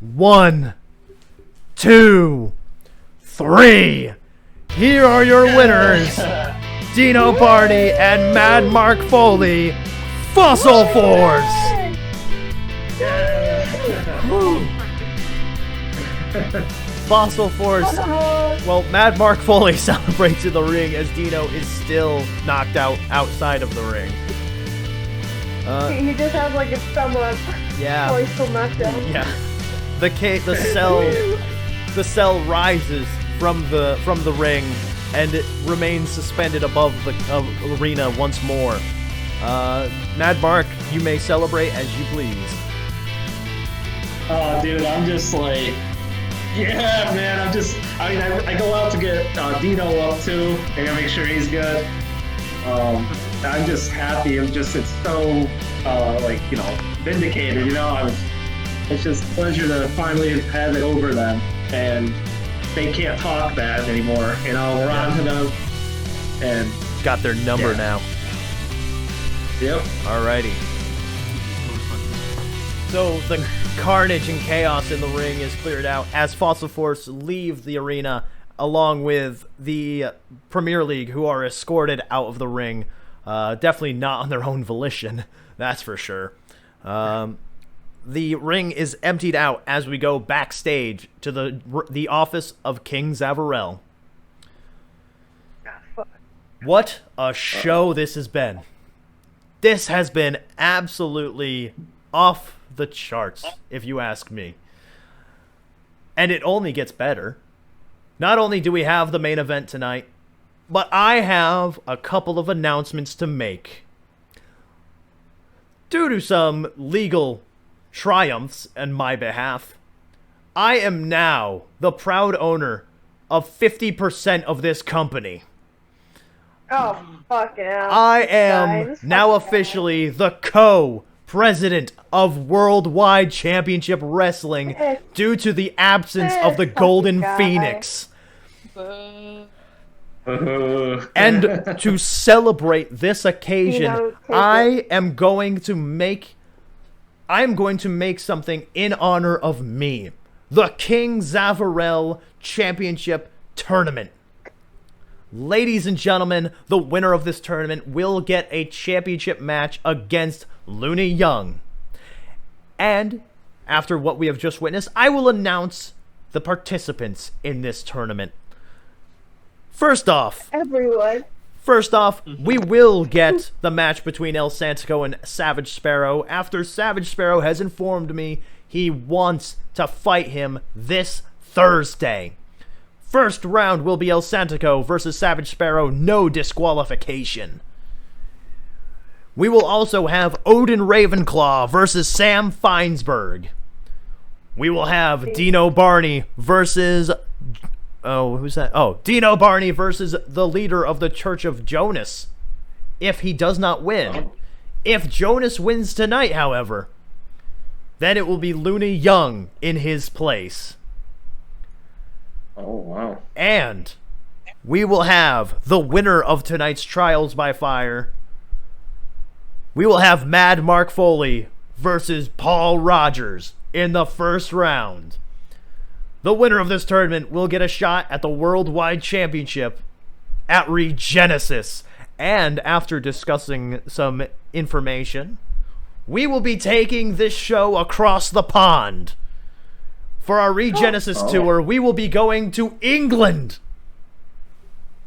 1, 2, 3. Here are your winners, Dino Barney and Mad Mark Foley, Fossil Force. Fossil Force. Well, Mad Mark Foley celebrates in the ring as Dino is still knocked out outside of the ring. He just has like a somewhat joyful knockdown. Yeah. The cell rises from the ring, and it remains suspended above the arena once more. Mad Mark, you may celebrate as you please. Oh, dude, I'm just like, yeah, man. I go out to get Dino up too. I gotta make sure he's good. I'm just happy. It's so vindicated. It's just a pleasure to finally have it over them, and they can't talk bad anymore. We're on to them, and got their number now. Yep. Alrighty. So the carnage and chaos in the ring is cleared out as Fossil Force leave the arena along with the Premier League, who are escorted out of the ring. Definitely not on their own volition, that's for sure. The ring is emptied out as we go backstage to the office of King Zavarell. What a show this has been. This has been absolutely off the charts, if you ask me. And it only gets better. Not only do we have the main event tonight, but I have a couple of announcements to make. Due to some legal triumphs on my behalf, I am now the proud owner of 50% of this company. Oh, fuck yeah. I am now officially the co-president of Worldwide Championship Wrestling due to the absence of the Golden Phoenix. And to celebrate this occasion, I am going to make something in honor of me. The King Zavarell Championship Tournament. Ladies and gentlemen, the winner of this tournament will get a championship match against Looney Young. And after what we have just witnessed, I will announce the participants in this tournament. First off, we will get the match between El Santico and Savage Sparrow after Savage Sparrow has informed me he wants to fight him this Thursday. First round will be El Santico versus Savage Sparrow, no disqualification. We will also have Odin Ravenclaw versus Sam Feinsberg. We will have Dino Barney versus... Oh, who's that? Oh, Dino Barney versus the leader of the Church of Jonas, if he does not win. If Jonas wins tonight, however, then it will be Looney Young in his place. Oh, wow. And we will have the winner of tonight's Trials by Fire. We will have Mad Mark Foley versus Paul Rogers in the first round. The winner of this tournament will get a shot at the Worldwide Championship at Regenesis. And after discussing some information we will be taking this show across the pond. For our Regenesis tour, we will be going to England.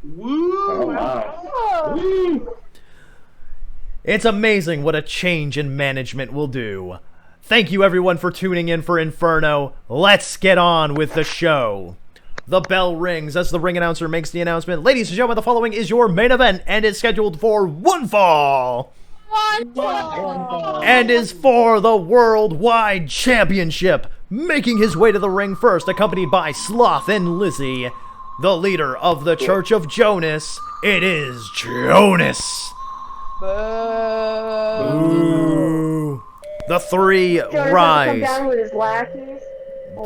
Woo! Oh, wow. Oh. It's amazing what a change in management will do. Thank you everyone for tuning in for Inferno. Let's get on with the show. The bell rings as the ring announcer makes the announcement. Ladies and gentlemen, the following is your main event and is scheduled for one fall. And is for the Worldwide Championship. Making his way to the ring first, accompanied by Sloth and Lizzie. The leader of the Church of Jonas, it is Jonas. Boo. The three Jonas rise. come down with his lackeys.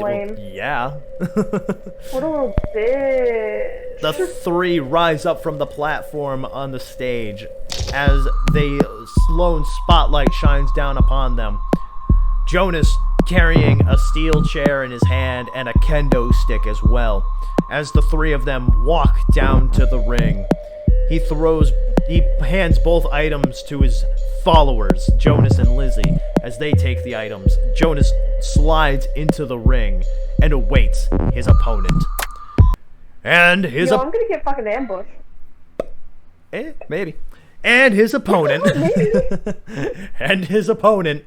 Lame. Yeah. What a little bitch. The three rise up from the platform on the stage as the lone spotlight shines down upon them. Jonas carrying a steel chair in his hand and a kendo stick as well. As the three of them walk down to the ring, he hands both items to his followers, Jonas and Lizzie. As they take the items, Jonas slides into the ring and awaits his opponent. And his I'm gonna get fucking ambushed. maybe. And his opponent. And his opponent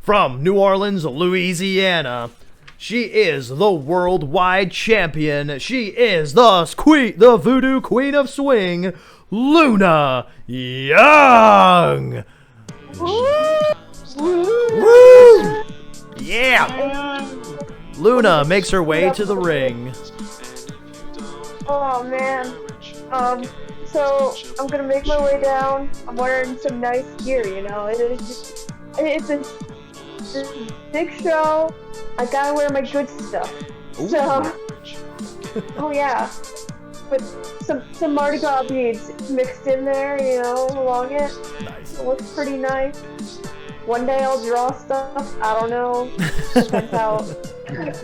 from New Orleans, Louisiana. She is the worldwide champion. She is the voodoo queen of swing, Luna Young. Woo! Yeah! Luna makes her way to the ring. Oh man. So I'm gonna make my way down. I'm wearing some nice gear, you know. It's a big show. I gotta wear my good stuff. Ooh. So, oh yeah, with some Mardi Gras beads mixed in there, you know, along it. Nice. It looks pretty nice. One day I'll draw stuff. I don't know. Depends how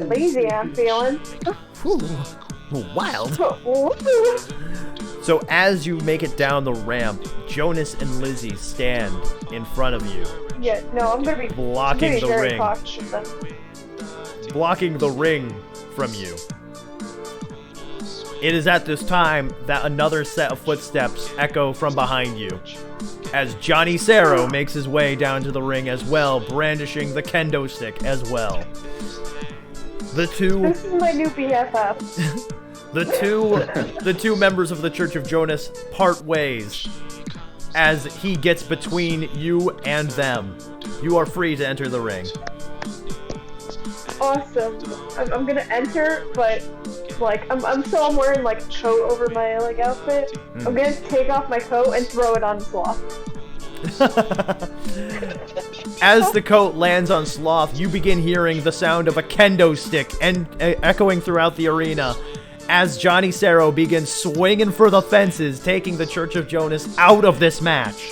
lazy I'm feeling. Wild. So as you make it down the ramp, Jonas and Lizzie stand in front of you. Yeah, no, I'm gonna be blocking the very ring. cautious with them. Blocking the ring from you. It is at this time that another set of footsteps echo from behind you, as Johnny Cerro makes his way down to the ring as well, brandishing the kendo stick as well. This is my new BFF. The two members of the Church of Jonas part ways as he gets between you and them. You are free to enter the ring. Awesome. I'm gonna enter, but like I'm wearing like a coat over my like outfit. I'm gonna take off my coat and throw it on Sloth. As the coat lands on Sloth, you begin hearing the sound of a kendo stick and echoing throughout the arena as Johnny Cerro begins swinging for the fences, taking the Church of Jonas out of this match.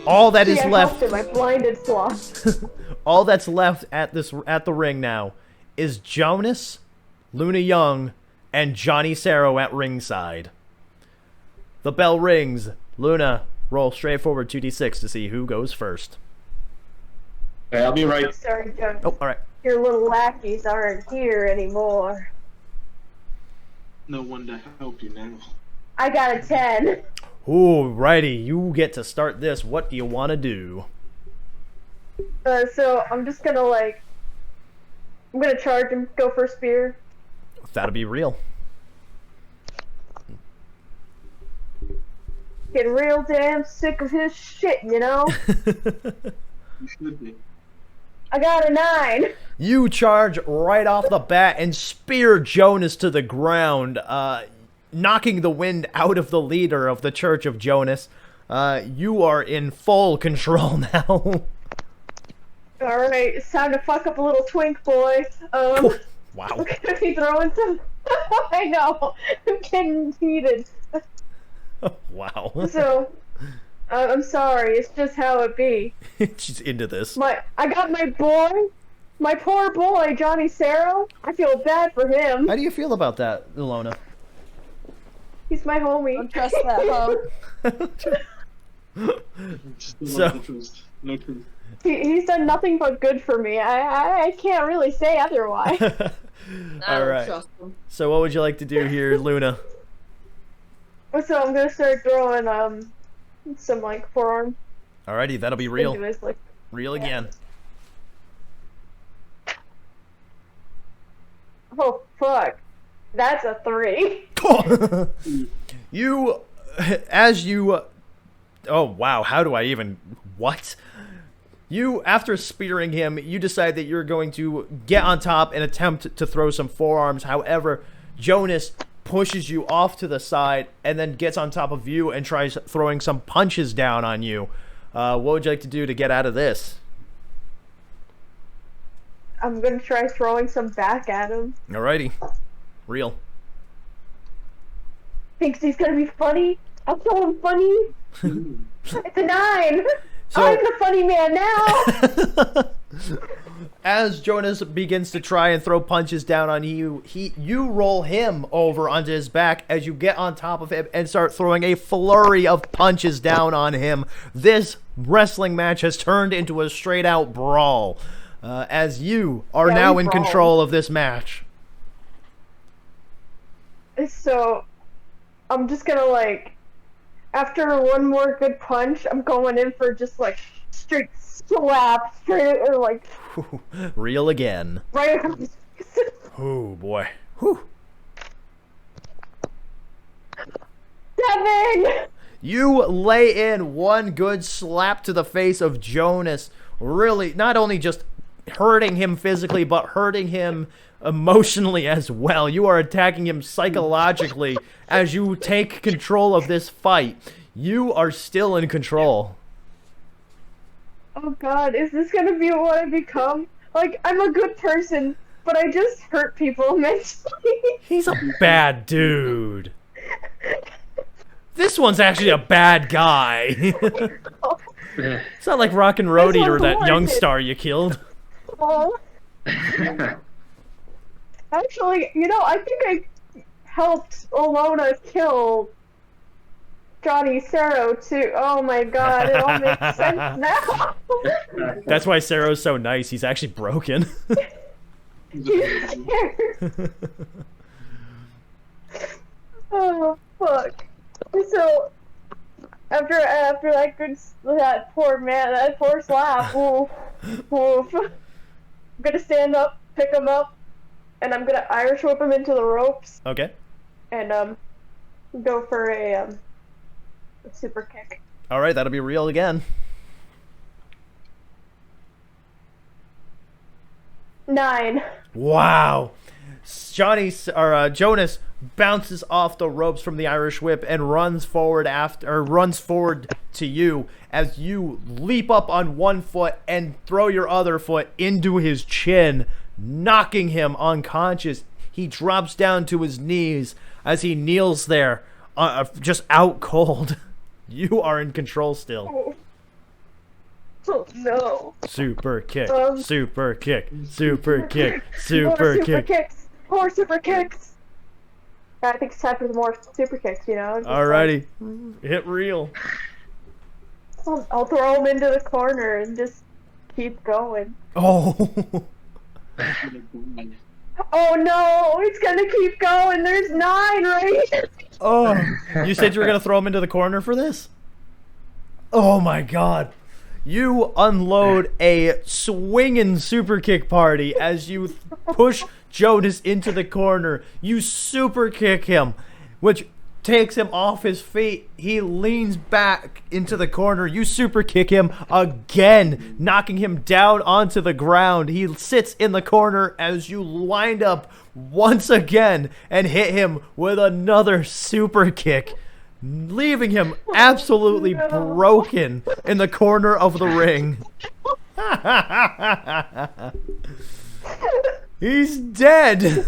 All that is left. I blinded Sloth. All that's left at the ring now is Jonas, Luna Young, and Johnny Cerro at ringside. The bell rings. Luna, roll straight forward 2d6 to see who goes first. Okay, I'll be right. Sorry, Jonas. Oh, all right. Your little lackeys aren't here anymore. No one to help you now. I got a 10. Ooh, righty. You get to start this. What do you want to do? So I'm just gonna I'm gonna charge him, go for a spear. That'll be real. Getting real damn sick of his shit, you know? You should be. I got a 9. You charge right off the bat and spear Jonas to the ground, knocking the wind out of the leader of the Church of Jonas. You are in full control now. Alright, it's time to fuck up a little twink boy. Wow. I'm gonna be throwing some... I know, I'm getting heated. Wow. So, I'm sorry, it's just how it be. She's into this. I got my poor boy, Johnny Cerro. I feel bad for him. How do you feel about that, Ilona? He's my homie. Don't trust that hoe. Still So- not the truth. No truth. He's done nothing but good for me. I can't really say otherwise. I All don't right. trust him. So what would you like to do here, Luna? So I'm gonna start throwing some like forearm Alrighty, that'll be real. into his like. Real again. Oh fuck, that's a 3. You, as you, oh wow, how do I even, what? You, after spearing him, you decide that you're going to get on top and attempt to throw some forearms. However, Jonas pushes you off to the side and then gets on top of you and tries throwing some punches down on you. What would you like to do to get out of this? I'm gonna try throwing some back at him. Alrighty. Real. Thinks he's gonna be funny. I'm so funny. It's a 9. So- I'm the funny man now. As Jonas begins to try and throw punches down on you, you roll him over onto his back as you get on top of him and start throwing a flurry of punches down on him. This wrestling match has turned into a straight out brawl, as you are Yeah, now we in brawl. control of this match. So, I'm just gonna like, after one more good punch, I'm going in for just like straight slap, straight or like Real again. right across his face. Oh boy. Whew. 7. You lay in one good slap to the face of Jonas, really not only just hurting him physically, but hurting him emotionally as well. You are attacking him psychologically as you take control of this fight. You are still in control. Oh god, is this gonna be what I become? Like, I'm a good person, but I just hurt people mentally. He's a bad dude. This one's actually a bad guy. It's not like Rock and Roadie or one's that young warranted. star you killed. Oh. Actually, you know, I think I helped Ilona kill Johnny Cerro too. Oh my god, it all makes sense now. That's why Sarah's so nice. He's actually broken. He's scared. Oh fuck. So after that poor slap, oof, oof. I'm gonna stand up, pick him up, and I'm gonna Irish whip him into the ropes Okay. and go for a super kick. All right, that'll be real again. 9. Wow. Jonas bounces off the ropes from the Irish whip and runs forward to you as you leap up on one foot and throw your other foot into his chin, knocking him unconscious. He drops down to his knees as he kneels there, just out cold. You are in control still. Oh no. Super kick, Um, super kick, super kick, More super kick. kicks. More super kicks. I think it's time for more super kicks, you know? Just Alrighty, hit real. like, I'll throw him into the corner and just keep going. Oh. Oh no, it's gonna keep going. There's 9 right here. Oh, you said you were going to throw him into the corner for this? Oh my god. You unload a swinging super kick party as you push Jonas into the corner. You super kick him, which takes him off his feet. He leans back into the corner. You super kick him again, knocking him down onto the ground. He sits in the corner as you wind up once again and hit him with another super kick, leaving him absolutely broken in the corner of the ring. He's dead.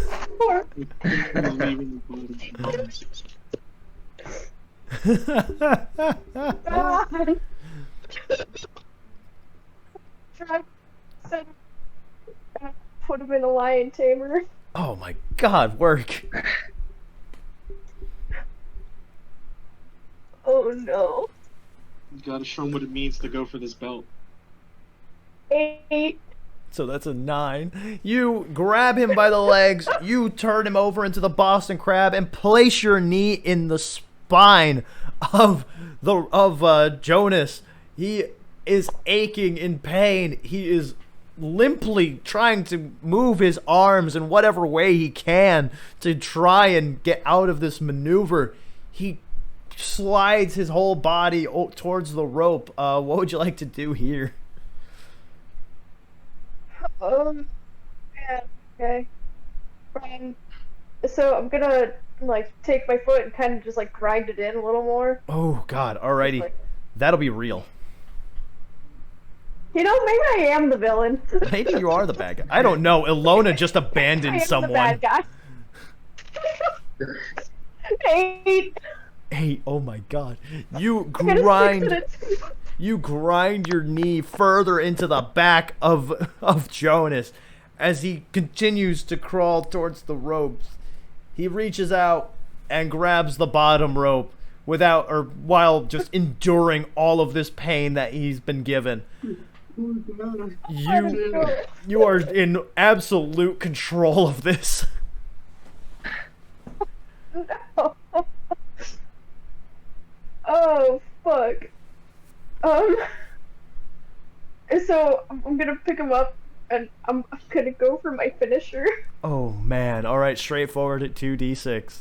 God. Put him in a lion tamer. Oh my god, work. Oh no. You gotta show him what it means to go for this belt. 8. So that's a 9. You grab him by the legs, you turn him over into the Boston Crab, and place your knee in the spine of Jonas. He is aching in pain. He is limply trying to move his arms in whatever way he can to try and get out of this maneuver. He slides his whole body towards the rope. What would you like to do here? Yeah, okay. So I'm gonna like take my foot and kind of just like grind it in a little more. Oh God! Alrighty, Like, that'll be real. you know, maybe I am the villain. Maybe you are the bad guy. I don't know. Ilona just I abandoned am the someone. bad guy. 8. Hey, oh my God! You I got a 6 grind. and a 2. You grind your knee further into the back of Jonas as he continues to crawl towards the ropes. He reaches out and grabs the bottom rope while just enduring all of this pain that he's been given. You are in absolute control of this. Oh fuck. So I'm gonna pick him up and I'm gonna go for my finisher. Oh man! All right, straightforward at 2d6.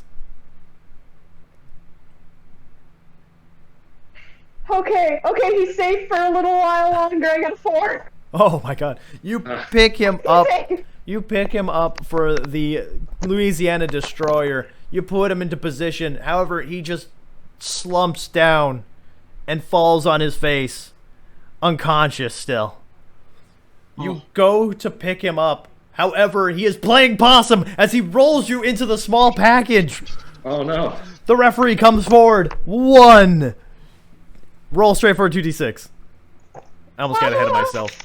Okay, he's safe for a little while longer. I got a 4. Oh my God! You pick him up. You pick him up for the Louisiana Destroyer. You put him into position. However, he just slumps down and falls on his face, unconscious still. You go to pick him up. However, he is playing possum as he rolls you into the small package. Oh no. The referee comes forward. 1. Roll straight for a 2d6. I almost got ahead of myself.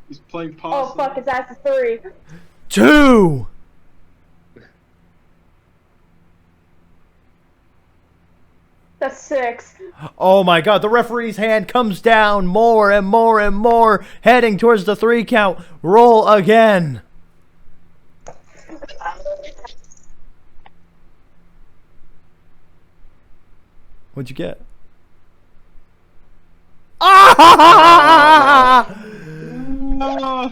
He's playing Oh possum. fuck, it's at the 3. 2. That's 6. Oh my God, the referee's hand comes down more and more and more, heading towards the 3 count. Roll again. What'd you get? Ah!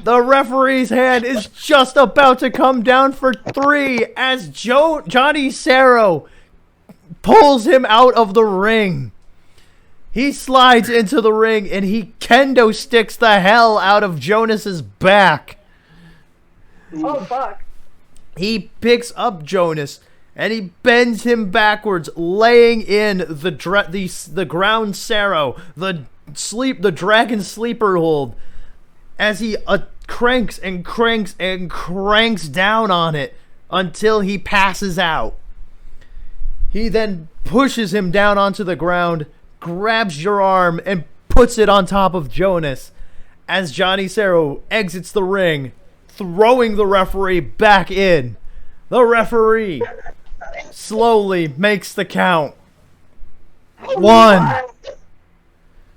The referee's hand is just about to come down for 3 as Johnny Sarro pulls him out of the ring. He slides into the ring and he kendo sticks the hell out of Jonas's back. Oh fuck. He picks up Jonas and he bends him backwards, laying in the ground Sarro, the dragon sleeper hold, as he cranks and cranks and cranks down on it until he passes out. He then pushes him down onto the ground, grabs your arm, and puts it on top of Jonas as Johnny Sarro exits the ring, throwing the referee back in. The referee slowly makes the count. 1,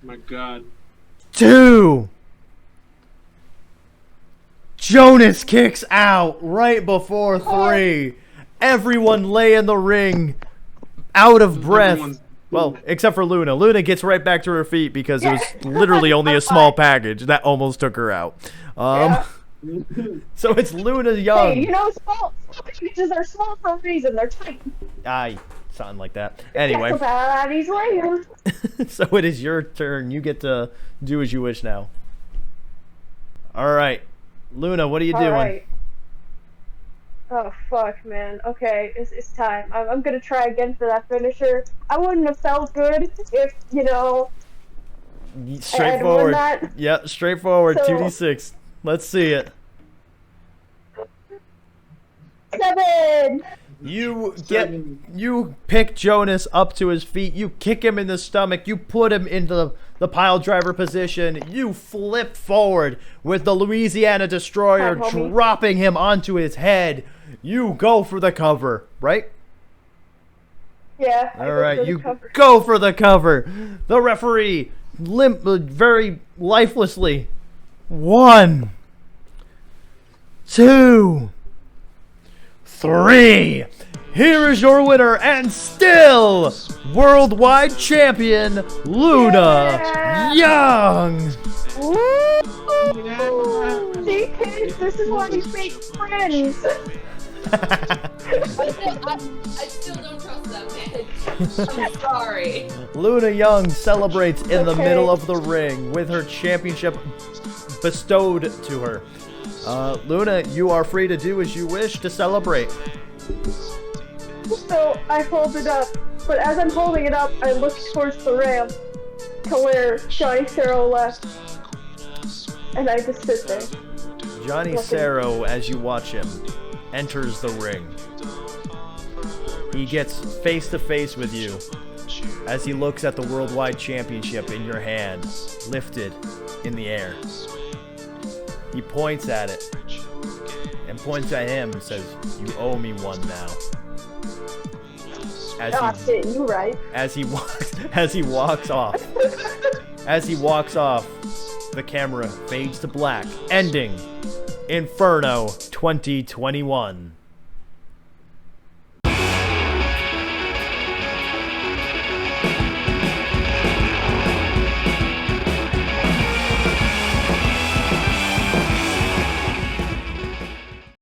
My God. 2. Jonas kicks out right before 3. Everyone lay in the ring, out of breath. Well, except for Luna. Luna gets right back to her feet because it was literally only a small package that almost took her out. So it's Luna Young. Hey, you know, small packages are small for a reason. They're tight. Aye, something like that. Anyway, Daddy's later. so it is your turn. You get to do as you wish now. All right, Luna, what are you doing? Alright. Oh fuck, man. Okay, it's time. I'm gonna try again for that finisher. I wouldn't have felt good if, you know, Straightforward. I had won that. Yep, straightforward. So- 2d6. Let's see it. 7. You pick Jonas up to his feet. You kick him in the stomach. You put him into the pile driver position. You flip forward with the Louisiana Destroyer, Hi, homie. dropping him onto his head. You go for the cover, right? Yeah. I All go right, for the you cover. go for the cover. The referee, very lifelessly. 1, 2, 3. Here is your winner and still worldwide champion, Luna Yeah. Young. Woo! See, kids, this is why you make friends. I still don't trust that bitch. I'm sorry. Luna Young celebrates in the Okay. middle of the ring with her championship bestowed to her. Luna, you are free to do as you wish to celebrate. So I hold it up, but as I'm holding it up, I look towards the ramp to where Johnny Sarah left, and I just sit there. Johnny Sarro, as you watch him, enters the ring. He gets face to face with you as he looks at the Worldwide Championship in your hand, lifted in the air. He points at it and points at him and says, "You owe me one now." Shit, you right. As he walks off, the camera fades to black, ending Inferno 2021.